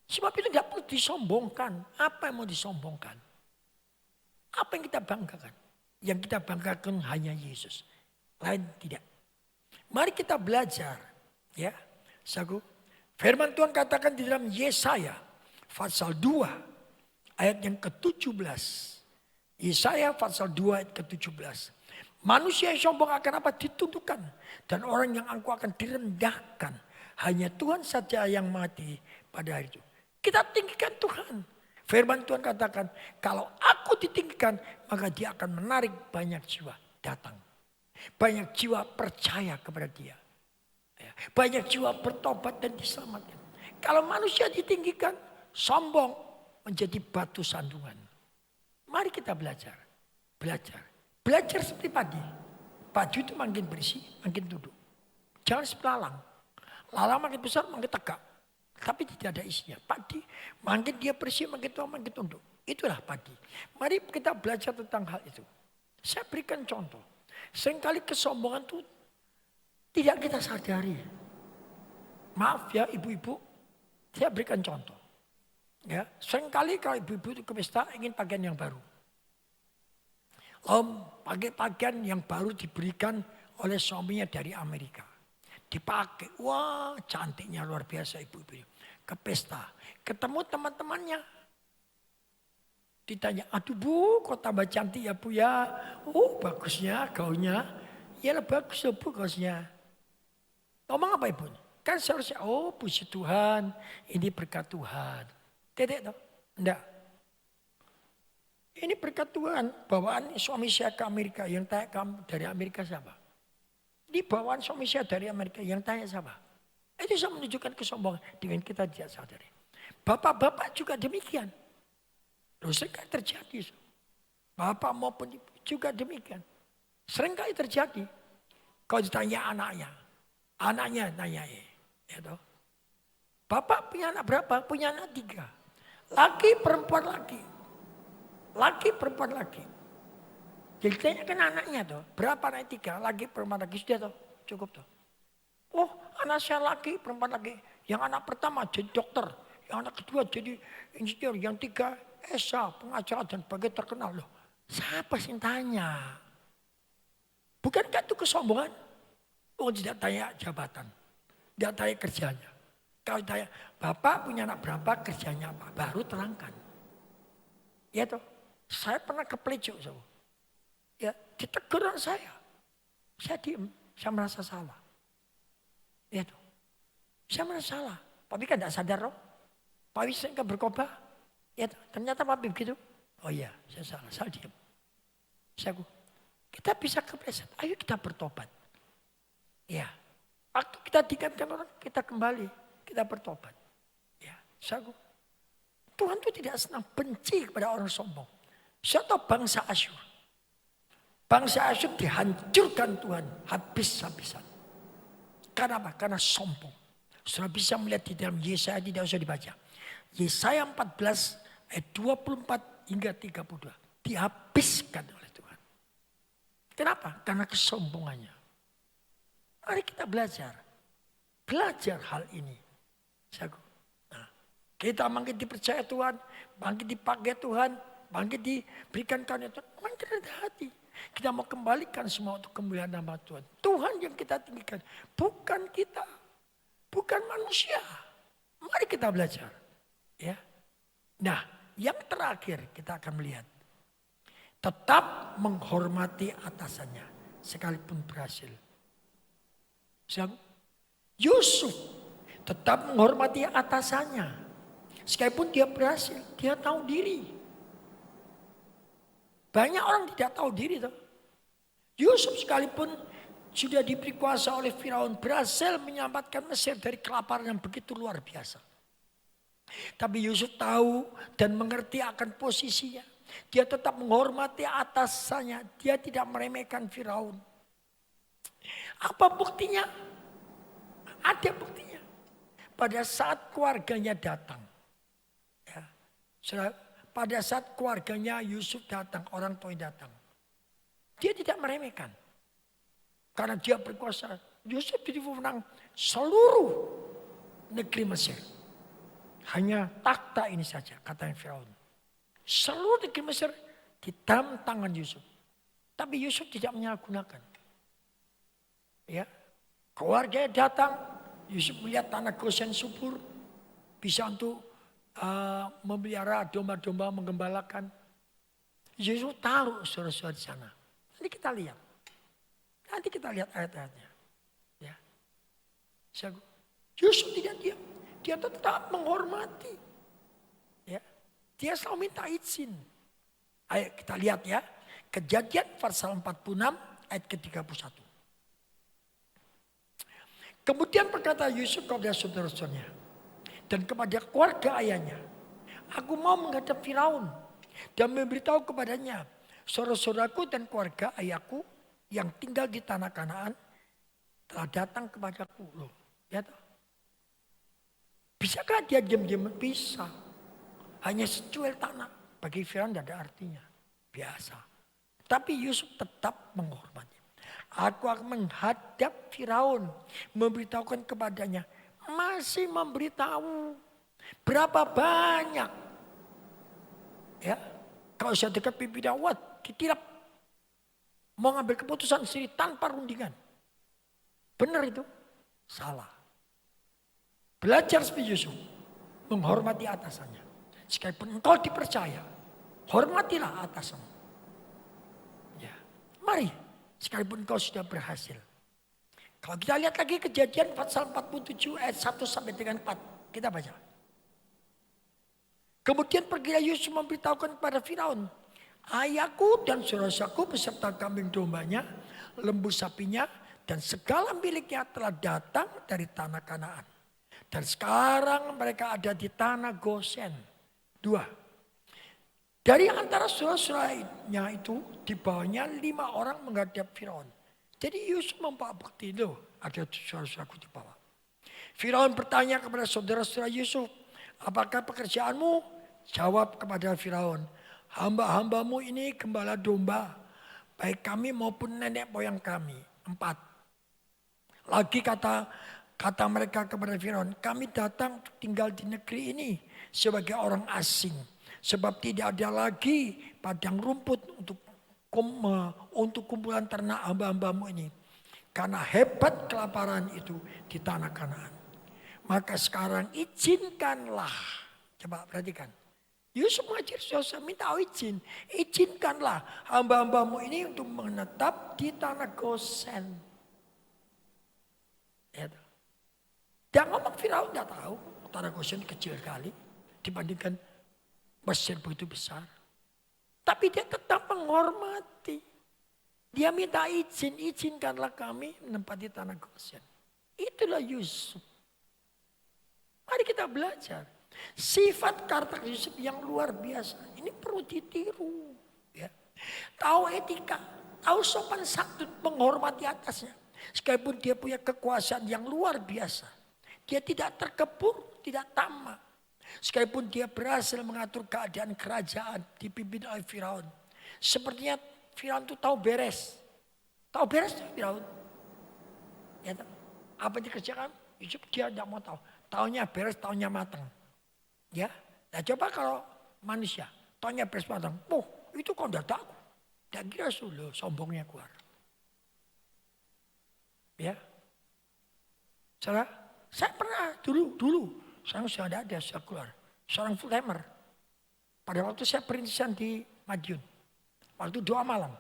Sebab itu tidak perlu disombongkan. Apa yang mau disombongkan? Apa yang kita banggakan? Yang kita banggakan hanya Yesus. Lain tidak. Mari kita belajar. Ya, Sagu. Firman Tuhan katakan di dalam Yesaya pasal 2 ayat yang ke-17. Yesaya pasal 2 ayat ke-17. Manusia yang sombong akan apa? Ditundukkan. Dan orang yang angkuh akan direndahkan. Hanya Tuhan saja yang mati pada hari itu. Kita tinggikan Tuhan. Firman Tuhan katakan, kalau aku ditinggikan, maka dia akan menarik banyak jiwa datang. Banyak jiwa percaya kepada dia. Banyak jiwa bertobat dan diselamatkan. Kalau manusia ditinggikan, sombong menjadi batu sandungan. Mari kita belajar. Belajar seperti padi. Padi itu makin bersih, makin duduk. Jangan sepelalang. Lalang makin besar, makin tegak. Tapi tidak ada isinya. Padi, makin dia bersih, makin tua, makin tunduk. Itulah padi. Mari kita belajar tentang hal itu. Saya berikan contoh. Seringkali kesombongan itu tidak kita sadari. Maaf ya ibu-ibu, saya berikan contoh. Ya, seringkali kalau ibu-ibu itu ke pesta ingin pakaian yang baru. Pakai pakaian yang baru diberikan oleh suaminya dari Amerika. Dipakai, wah cantiknya luar biasa ibu-ibu. Ke pesta, ketemu teman-temannya. Ditanya, aduh bu kok tambah cantik ya bu ya. Oh bagusnya gaunnya. Ya bagus ya bu gausnya. Ngomong apa ibu? Kan seharusnya, oh puji Tuhan, ini berkat Tuhan. Tidak toh? Enggak. Ini berkat Tuhan, bawaan suami saya ke Amerika. Yang tanya kamu dari Amerika siapa? Di bawaan suami saya dari Amerika, yang tanya siapa? Itu bisa menunjukkan kesombongan dengan kita tidak sadari. Bapak-bapak juga demikian. Dosa kan terjadi. Bapak maupun ibu juga demikian. Seringkali terjadi. Kalau ditanya anaknya nanya ya toh. Bapak punya anak berapa? Punya anak 3. Laki perempuan laki. Laki perempuan laki. Jadi tanyakan anaknya toh. Berapa anak 3? Laki perempuan laki. Sudah toh. Cukup toh. Oh anak saya laki perempuan laki. Yang anak pertama jadi dokter. Yang anak kedua jadi insinyur. Yang 3 Esa pengacara dan sebagai terkenal loh. Siapa sih yang tanya? Bukankah itu kesombongan? Oh tidak tanya jabatan. Tidak tanya kerjanya. Kalau tanya, Bapak punya anak berapa, kerjanya apa? Baru terangkan. Ya toh, saya pernah ke Plejo. So. Ya, ditegur saya. Saya diem, saya merasa salah. Ya toh, saya merasa salah. Tapi kan tidak sadar loh. Papi saya berkhotbah. Ya toh, ternyata papi begitu. Oh iya, saya salah, saya diem. Saya kita bisa kepleset, ayo kita bertobat. Ya, waktu kita diingatkan orang, kita kembali. Kita bertobat. Ya, Tuhan itu tidak senang, benci kepada orang sombong. Contoh bangsa Asyur. Bangsa Asyur dihancurkan Tuhan habis-habisan. Karena apa? Karena sombong. Sudah bisa melihat di dalam Yesaya, tidak usah dibaca. Yesaya 14 ayat 24 hingga 32. Dihabiskan oleh Tuhan. Kenapa? Karena kesombongannya. Mari kita belajar. Belajar hal ini. Nah, kita makin dipercaya Tuhan, makin dipakai Tuhan, makin diberikan karunia Tuhan, makin rendah hati. Kita mau kembalikan semua untuk kemuliaan nama Tuhan. Tuhan yang kita tinggikan. Bukan kita. Bukan manusia. Mari kita belajar. Ya. Nah, yang terakhir kita akan melihat. Tetap menghormati atasannya. Sekalipun berhasil. Yusuf tetap menghormati atasannya. Sekalipun dia berhasil. Dia tahu diri. Banyak orang tidak tahu diri. Yusuf sekalipun sudah diberi kuasa oleh Firaun, berhasil menyelamatkan Mesir dari kelaparan yang begitu luar biasa. Tapi Yusuf tahu dan mengerti akan posisinya. Dia tetap menghormati atasannya. Dia tidak meremehkan Firaun. Apa buktinya? Ada buktinya. Pada saat keluarganya datang. Ya, pada saat keluarganya Yusuf datang, orang tuanya datang. Dia tidak meremehkan. Karena dia berkuasa. Yusuf jadi pemenang seluruh negeri Mesir. Hanya takhta ini saja, katanya Firaun. Seluruh negeri Mesir di dalam tangan Yusuf. Tapi Yusuf tidak menyalahgunakan. Ya, keluarganya datang, Yusuf melihat tanah Gosen subur, bisa untuk memelihara domba-domba, menggembalakan. Yusuf taruh saudara-saudara di sana. Nanti kita lihat. Nanti kita lihat ayat-ayatnya. Ya. Yusuf tidak diam. Dia tetap menghormati. Ya. Dia selalu minta izin. Ayo kita lihat ya. Kejadian pasal 46 ayat ke-31. Kemudian berkata Yusuf kepada saudara-saudaranya dan kepada keluarga ayahnya, aku mau menghadap Firaun dan memberitahu kepadanya, saudara-saudaraku dan keluarga ayahku yang tinggal di tanah Kanaan telah datang kepadaku. Loh, ya toh? Bisakah dia diam-diam? Bisa. Hanya secuil tanah. Bagi Firaun tidak ada artinya. Biasa. Tapi Yusuf tetap menghormati. Aku akan menghadap Firaun, memberitahukan kepadanya. Masih memberitahu. Berapa banyak. Ya. Kalau saya dekat pimpinan ditirap. Mau ngambil keputusan sendiri tanpa rundingan. Benar itu? Salah. Belajar seperti Yusuf. Menghormati atasannya. Sekalipun engkau dipercaya. Hormatilah atasanmu. Ya. Mari. Sekalipun engkau sudah berhasil. Kalau kita lihat lagi kejadian pasal 47 ayat 1 sampai dengan 4. Kita baca. Kemudian pergilah Yusuf memberitahukan kepada Firaun. Ayahku dan saudaraku beserta kambing dombanya, lembu sapinya, dan segala miliknya telah datang dari tanah Kanaan. Dan sekarang mereka ada di tanah Gosen. 2. Dari antara saudara-saudaranya itu dibawanya 5 orang menghadap Firaun. Jadi Yusuf membawa bukti itu. Ada saudara-saudaraku di bawah. Firaun bertanya kepada saudara-saudara Yusuf. Apakah pekerjaanmu? Jawab kepada Firaun. Hamba-hambamu ini gembala domba. Baik kami maupun nenek moyang kami. 4. Lagi kata mereka kepada Firaun. Kami datang tinggal di negeri ini sebagai orang asing. Sebab tidak ada lagi padang rumput untuk kumpulan ternak hamba-hambamu ini. Karena hebat kelaparan itu di tanah Kanaan. Maka sekarang izinkanlah. Coba perhatikan. Yusuf mengajar saudara minta izin. Izinkanlah hamba-hambamu ini untuk menetap di tanah Gosen. Ya. Dan ngomong Firaun tidak tahu. Tanah Gosen kecil kali. Dibandingkan Mesir begitu besar. Tapi dia tetap menghormati. Dia minta izin. Izinkanlah kami menempati tanah Gosen. Itulah Yusuf. Mari kita belajar. Sifat karakter Yusuf yang luar biasa. Ini perlu ditiru. Ya. Tahu etika. Tahu sopan santun, menghormati atasnya. Sekalipun dia punya kekuasaan yang luar biasa. Dia tidak terkepur, tidak tamak. Sekalipun dia berhasil mengatur keadaan kerajaan dipimpin oleh Firaun. Sepertinya Firaun itu tahu beres. Tahu beres Firaun. Ya, apa yang dikerjakan? Yusuf dia tidak mau tahu. Taunya beres, taunya matang. Ya, nah coba kalau manusia, taunya beres matang. Oh, itu kau tidak tahu. Tidak kira dulu sombongnya keluar. Ya. Saudara, saya pernah dulu. Sekarang sudah tidak ada, sudah keluar. Seorang full timer. Pada waktu saya perintisan di Madiun. Waktu doa malam.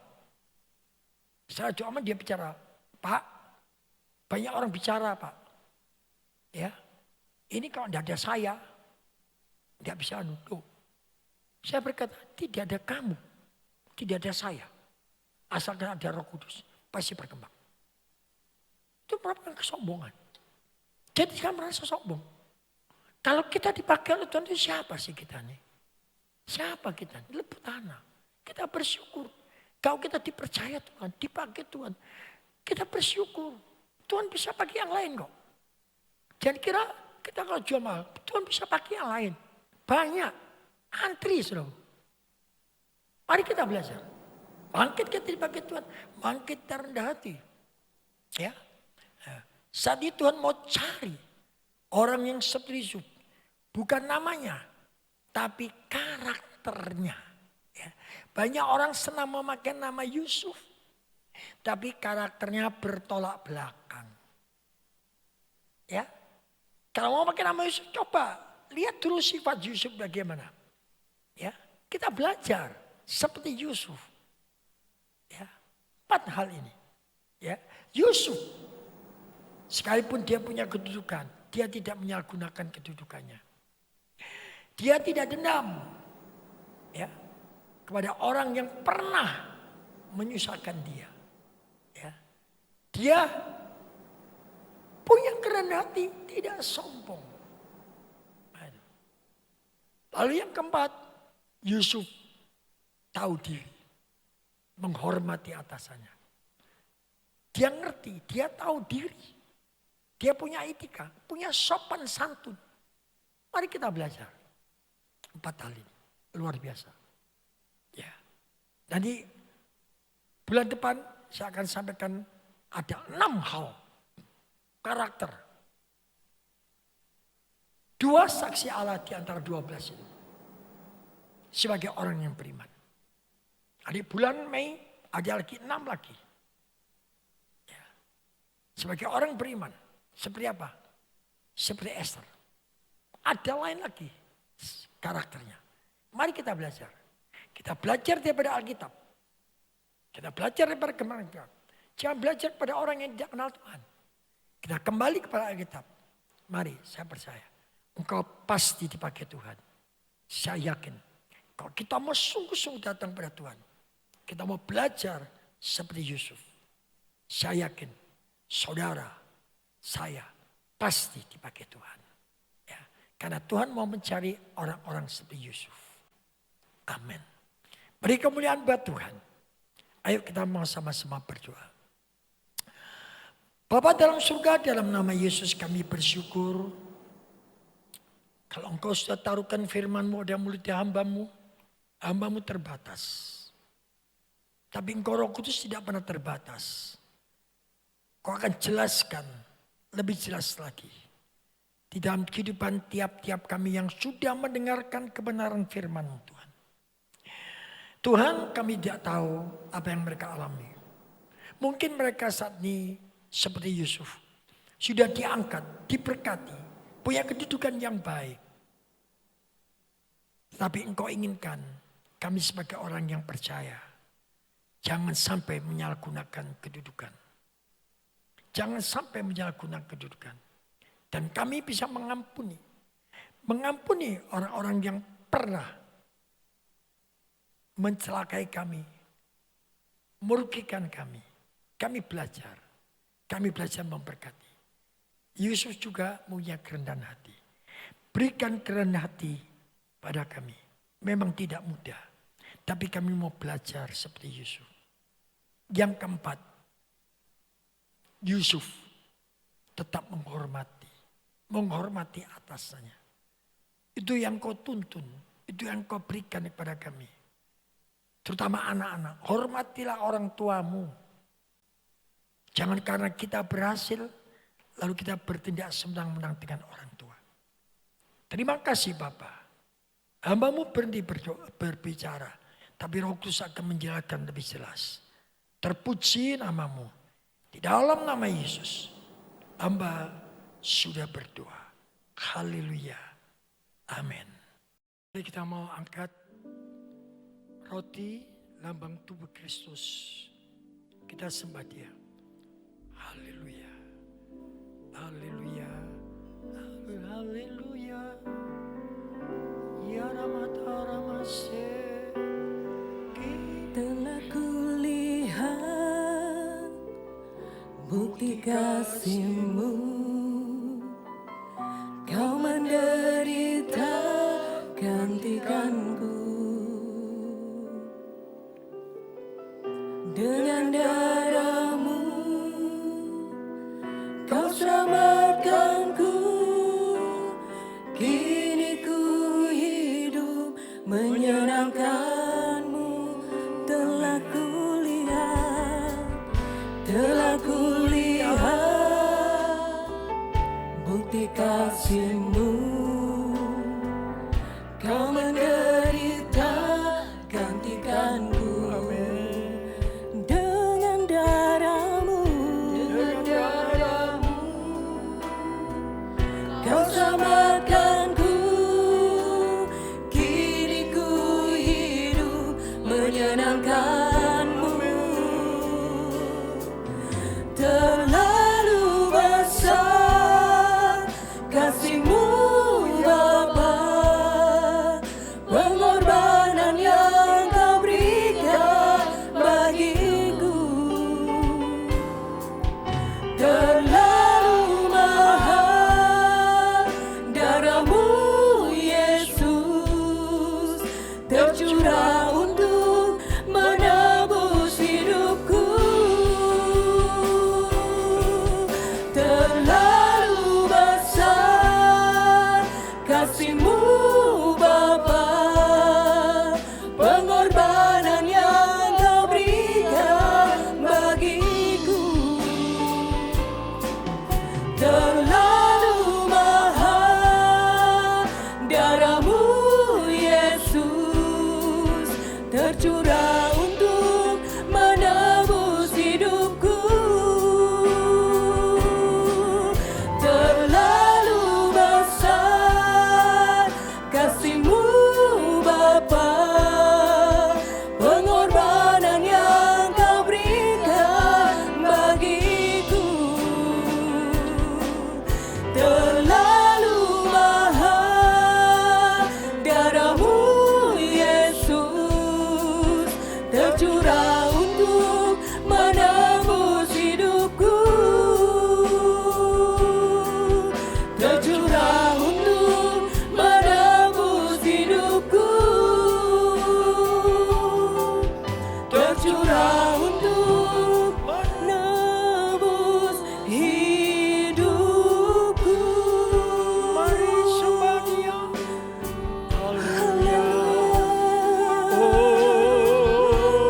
Setelah doa malam dia bicara, Pak, banyak orang bicara Pak. Ya, ini kalau tidak ada saya, tidak bisa nuduh. Saya berkata, tidak ada kamu, tidak ada saya. Asalkan ada Roh Kudus, pasti berkembang. Itu merupakan kesombongan. Jadi jangan merasa sombong. Kalau kita dipakai oleh Tuhan itu siapa sih kita nih? Siapa kita? Leput tanah. Kita bersyukur. Kalau kita dipercaya Tuhan, dipakai Tuhan. Kita bersyukur. Tuhan bisa pakai yang lain kok. Jangan kira kita kalau jual mahal, Tuhan bisa pakai yang lain. Banyak. Antri saudara. Mari kita belajar. Bangkit kita dipakai Tuhan. Bangkit terendah hati. Ya. Saat itu Tuhan mau cari orang yang seperti Yusuf. Bukan namanya, tapi karakternya. Ya. Banyak orang senang memakai nama Yusuf, tapi karakternya bertolak belakang. Ya, kalau mau pakai nama Yusuf, coba lihat dulu sifat Yusuf bagaimana. Ya, kita belajar seperti Yusuf. Ya, 4 hal ini. Ya, Yusuf, sekalipun dia punya kedudukan, dia tidak menyalahgunakan kedudukannya. Dia tidak dendam ya, kepada orang yang pernah menyusahkan dia. Ya. Dia punya kerendahan hati, tidak sombong. Lalu yang keempat, Yusuf tahu diri, menghormati atasannya. Dia ngerti, dia tahu diri. Dia punya etika, punya sopan santun. Mari kita belajar. 4 hal ini, luar biasa. Ya. Nanti bulan depan saya akan sampaikan ada 6 hal karakter. 2 saksi Allah di antara 12 ini. Sebagai orang yang beriman. Di bulan Mei ada lagi 6 lagi. Ya. Sebagai orang beriman. Seperti apa? Seperti Esther. Ada lain lagi karakternya. Mari kita belajar. Kita belajar daripada Alkitab. Kita belajar daripada Alkitab. Jangan belajar pada orang yang tidak kenal Tuhan. Kita kembali kepada Alkitab. Mari, saya percaya. Engkau pasti dipakai Tuhan. Saya yakin. Kalau kita mau sungguh-sungguh datang pada Tuhan. Kita mau belajar seperti Yusuf. Saya yakin. Saudara, saya pasti dipakai Tuhan. Karena Tuhan mau mencari orang-orang seperti Yusuf. Amin. Beri kemuliaan buat Tuhan. Ayo kita mau sama-sama berdoa. Bapa dalam surga, dalam nama Yesus kami bersyukur. Kalau engkau sudah taruhkan firman-Mu dalam mulut hamba-Mu, hamba-Mu terbatas. Tapi engkau Roh Kudus tidak pernah terbatas. Kau akan jelaskan lebih jelas lagi. Di dalam kehidupan tiap-tiap kami yang sudah mendengarkan kebenaran firman-Mu Tuhan. Tuhan, kami tidak tahu apa yang mereka alami. Mungkin mereka saat ini seperti Yusuf. Sudah diangkat, diberkati, punya kedudukan yang baik. Tapi Engkau inginkan kami sebagai orang yang percaya. Jangan sampai menyalahgunakan kedudukan. Jangan sampai menyalahgunakan kedudukan. Dan kami bisa mengampuni. Mengampuni orang-orang yang pernah mencelakai kami. Merugikan kami. Kami belajar. Kami belajar memberkati. Yusuf juga punya kerendahan hati. Berikan kerendahan hati pada kami. Memang tidak mudah. Tapi kami mau belajar seperti Yusuf. Yang keempat. Yusuf tetap menghormati atasannya. Itu yang kau tuntun, itu yang kau berikan kepada kami. Terutama anak-anak, hormatilah orang tuamu. Jangan karena kita berhasil, lalu kita bertindak semena-mena dengan orang tua. Terima kasih Bapa. Hamba-Mu berhenti berbicara, Tapi Roh Kudus akan menjelaskan lebih jelas. Terpuji namamu. Di dalam nama Yesus, hamba sudah berdoa. Haleluya. Amin. Jadi kita mau angkat roti lambang tubuh Kristus. Kita sembah Dia. Haleluya. Haleluya. Haleluya. Ya Ramata Ramase. Telah kulihat bukti kasih-Mu, Kau menderita gantikanku. Dengan darah-Mu Kau selamatkanku. Kini ku hidup menyenangkan-Mu. Telah kulihat bukti kasih-Mu, Kau menderita gantikanku. Dengan darah-Mu Kau selamatkanku. Kini ku hidup menyenangkan-Mu. Terlalu besar kasih-Mu Bapa, pengorbanan yang Kau berikan bagiku. Terlalu mahal darah-Mu Yesus, tercurah untuk menebus hidupku. Terlalu besar kasih-Mu Bapa, pengorbanan yang Kau berikan bagiku. Terlalu mahal darah-Mu Yesus, tercurah untuk menebus hidupku. Terlalu besar kasih-Mu Bapa, pengorbanan yang Kau berikan bagiku. Terlalu mahal darah-Mu Yesus, tercurah untuk menebus hidupku. Tercurah untuk menebus hidupku. Tercurah untuk menebus hidupku. Mari sembah Dia. Haleluya.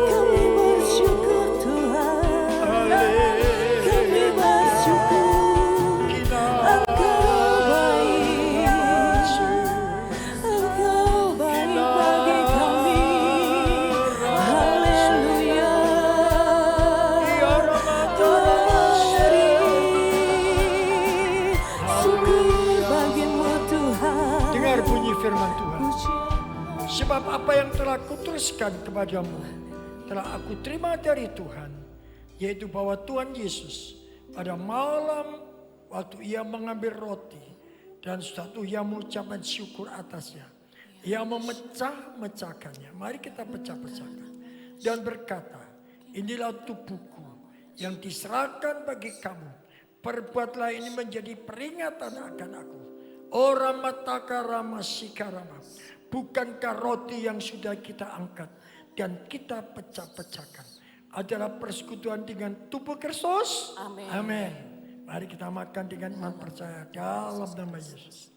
Kami bersyukur Tuhan. Kami bersyukur. Engkau baik. Engkau baik bagi kami. Haleluya. Syukur bagimu Tuhan. Dengar bunyi firman Tuhan. Sebab apa yang telah kutuliskan kepadamu telah aku terima dari Tuhan, yaitu bahwa Tuhan Yesus pada malam waktu Ia mengambil roti dan suatu Ia mengucapkan syukur atasnya, Ia memecah-mecahkannya. Mari kita pecah-pecahkan dan berkata, inilah tubuhku yang diserahkan bagi kamu. Perbuatlah ini menjadi peringatan akan aku. Ora mataka rama sikarama. Bukankah roti yang sudah kita angkat dan kita pecah-pecahkan adalah persekutuan dengan tubuh Kristus? Amin. Amin. Mari kita makan dengan iman percaya dalam nama Yesus.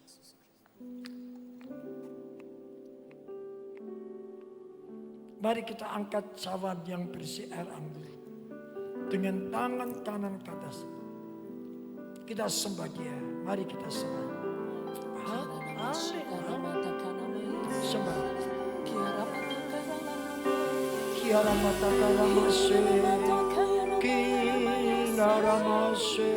Mari kita angkat cawan yang berisi air anggur dengan tangan kanan ke atas. Kita sembah Dia. Mari kita sembah. Sembah. Yaramatakaramase, Kinaramase,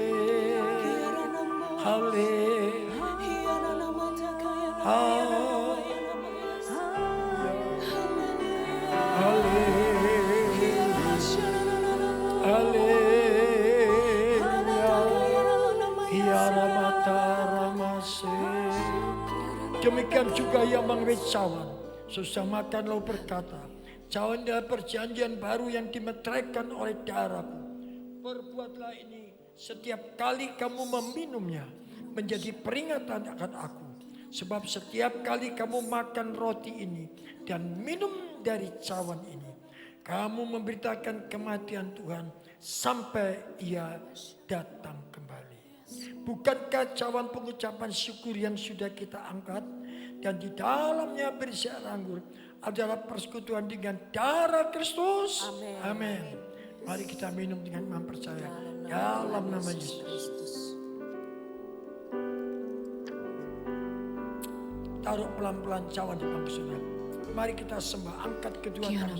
Demikian juga yang mengambil cawan. Sesudah makan lalu berkata, cawan adalah perjanjian baru yang dimeteraikan oleh darahku. Perbuatlah ini setiap kali kamu meminumnya, menjadi peringatan akan aku. Sebab setiap kali kamu makan roti ini dan minum dari cawan ini, kamu memberitakan kematian Tuhan sampai Ia datang kembali. Bukankah cawan pengucapan syukur yang sudah kita angkat dan di dalamnya berisi air anggur adalah persekutuan dengan darah Kristus? Amin. Mari kita minum dengan iman percaya dalam nama Yesus. Taruh pelan-pelan cawan di bangku saudara. Mari kita sembah, angkat kedua tangan.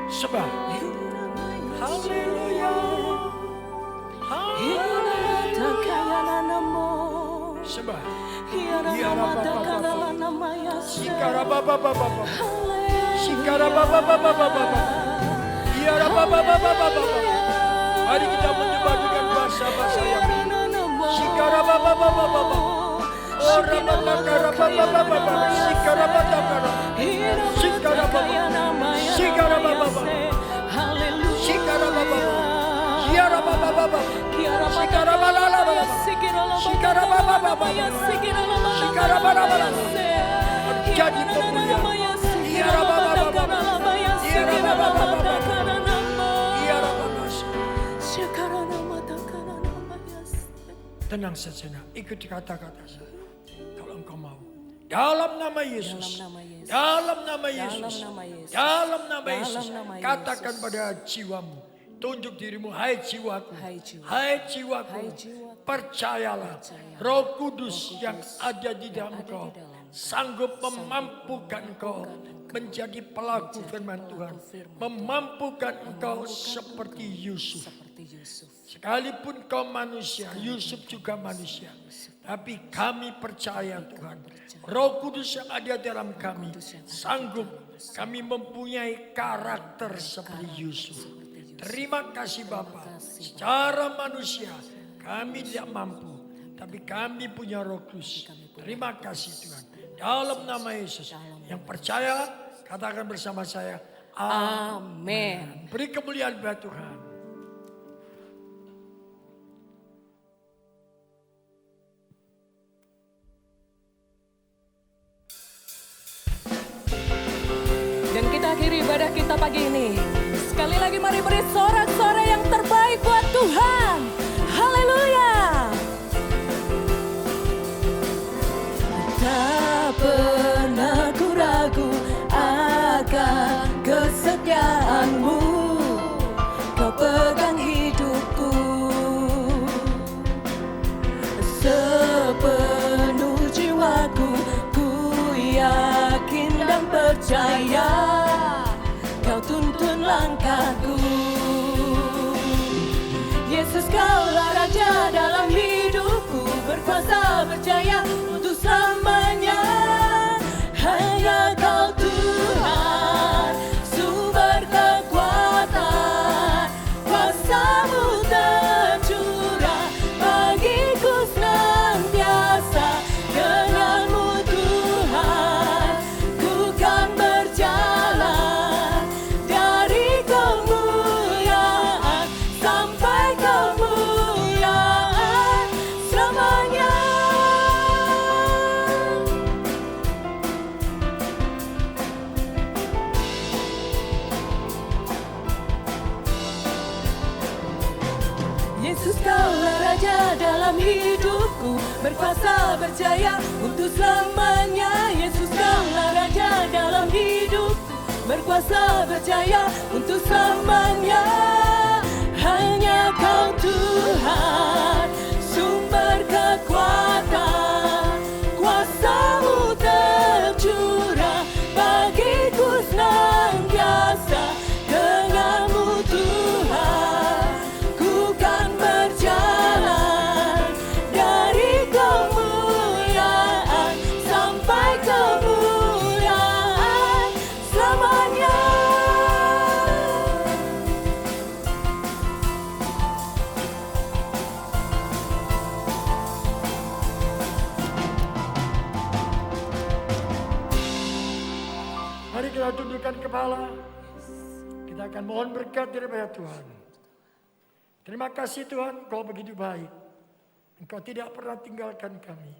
Sembah. Haleluya. Sembah. Sikara baba baba baba. Sikara baba baba baba. Mari kita menyembah dengan bahasa-bahasa yang Sikara baba baba baba. Ora baba kara baba baba. Sikara baba kara. Sikara baba. Sikara baba baba. Sikara baba baba. Sikara baba baba. Sikara baba baba. Sikara baba baba. Sikara baba baba. Jadi pemulihan. Sikara baba baba. Sikara baba baba. Tenang sejenak, ikuti kata-kata saya. Kalau engkau mau. Dalam nama Yesus. Dalam nama Yesus. Dalam nama Yesus. Katakan pada jiwamu. Tunjuk dirimu, hai jiwaku. Hai jiwaku. Percayalah. Roh Kudus yang ada di dalam engkau sanggup memampukan engkau menjadi pelaku firman Tuhan. Memampukan engkau seperti Yusuf. Sekalipun kau manusia, Yusuf juga manusia. Tapi kami percaya Tuhan, Roh Kudus yang ada dalam kami sanggup, kami mempunyai karakter seperti Yusuf. Terima kasih Bapa. Secara manusia kami tidak mampu, tapi kami punya Roh Kudus. Terima kasih Tuhan. Dalam nama Yesus, yang percaya katakan bersama saya, amin. Beri kemuliaan buat Tuhan. Akhiri ibadah kita pagi ini. Sekali lagi mari beri sorak-sorai yang terbaik buat Tuhan. Haleluya. Tak pernah ku ragu akan kesetiaanmu. Kau pegang hidupku sepenuh jiwaku. Ku yakin dan percaya Kau tuntun langkahku. Yesus Kaulah Raja dalam hidupku, berkuasa berjaya untuk selamanya. Hanya Kau Tuhan, sumber kekuatan, kuasa-Mu tercurah bagiku senantiasa. Denganmu Tuhan, ku kan berjalan dari kemuliaan sampai kemuliaan selamanya. Yesus Kaulah Raja dalam hidupku, berkuasa berjaya untuk selamanya. Yesus Kaulah Raja dalam hidupku, berkuasa berjaya untuk selamanya. Hanya Kau Tuhan, sumber kekuatan. tundukkan kepala. Kita akan mohon berkat daripada Tuhan. Terima kasih Tuhan, Engkau begitu baik. Engkau tidak pernah tinggalkan kami.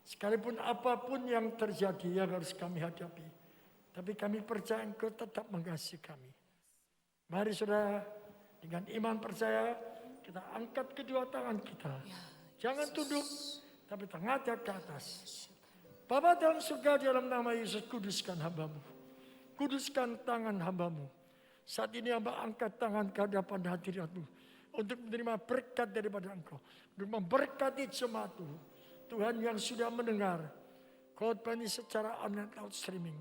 Sekalipun apapun yang terjadi yang harus kami hadapi. Tapi kami percaya Engkau tetap mengasihi kami. Mari saudara, dengan iman percaya, kita angkat kedua tangan kita. Jangan tunduk, tapi tengahnya ke atas. Bapa dalam surga, dalam nama Yesus, kuduskan hamba-Mu. Kuduskan tangan hamba-Mu. Saat ini hamba angkat tangan ke hadapan hadirat-Mu. Untuk menerima berkat daripada Engkau. Untuk memberkati jemaat-Mu. Tuhan yang sudah mendengar khotbah ini secara online live streaming.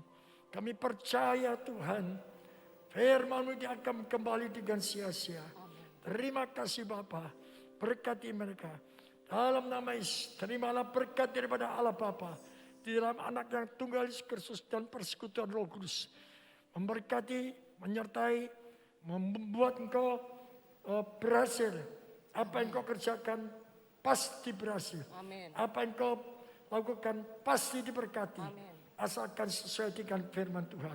Kami percaya Tuhan, firman-Mu ini akan kembali dengan sia-sia. Terima kasih Bapa, berkati mereka. Dalam nama Yesus, terimalah berkat daripada Allah Bapa. Di dalam anak yang tunggal Yesus Kristus dan persekutuan Roh Kudus. Memberkati, menyertai, membuat engkau berhasil. Apa yang kau kerjakan pasti berhasil. Amin. Apa yang kau lakukan pasti diberkati. Amin. Asalkan sesuai dengan firman Tuhan.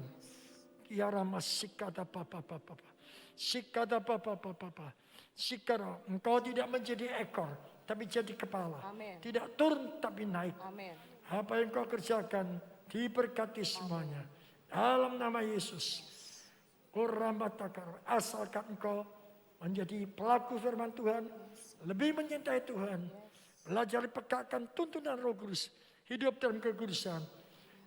Kiara masikata papa. Sikata papa. Sikara, engkau tidak menjadi ekor, tapi jadi kepala. Amin. Tidak turun tapi naik. Amin. Apa yang kau kerjakan diberkati semuanya. Dalam nama Yesus. Asalkan engkau menjadi pelaku firman Tuhan. Lebih mencintai Tuhan. Belajar pekakkan tuntunan Roh Kudus. Hidup dalam kekudusan.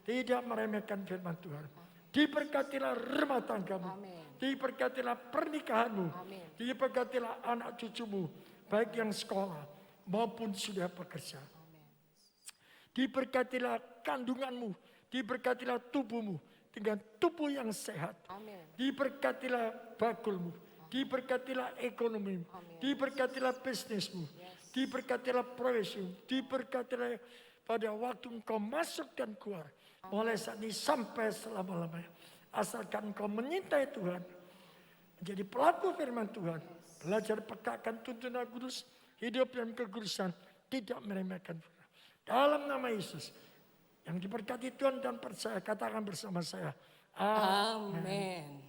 Tidak meremehkan firman Tuhan. Diberkatilah rumah tanggamu. Diberkatilah pernikahanmu. Diberkatilah anak cucumu. Baik yang sekolah maupun sudah bekerja. Diberkatilah kandunganmu, diberkatilah tubuhmu dengan tubuh yang sehat. Amin. Diberkatilah bakulmu, diberkatilah ekonomimu, diberkatilah bisnismu, diberkatilah profesimu, diberkatilah pada waktu engkau masuk dan keluar. Mulai saat ini sampai selama-lamanya. Asalkan engkau menyintai Tuhan, menjadi pelaku firman Tuhan, belajar pekakkan tuntunan kudus, hidup dalam kekudusan, tidak meremehkan. Dalam nama Yesus, yang diberkati Tuhan dan percaya, katakan bersama saya. Amin.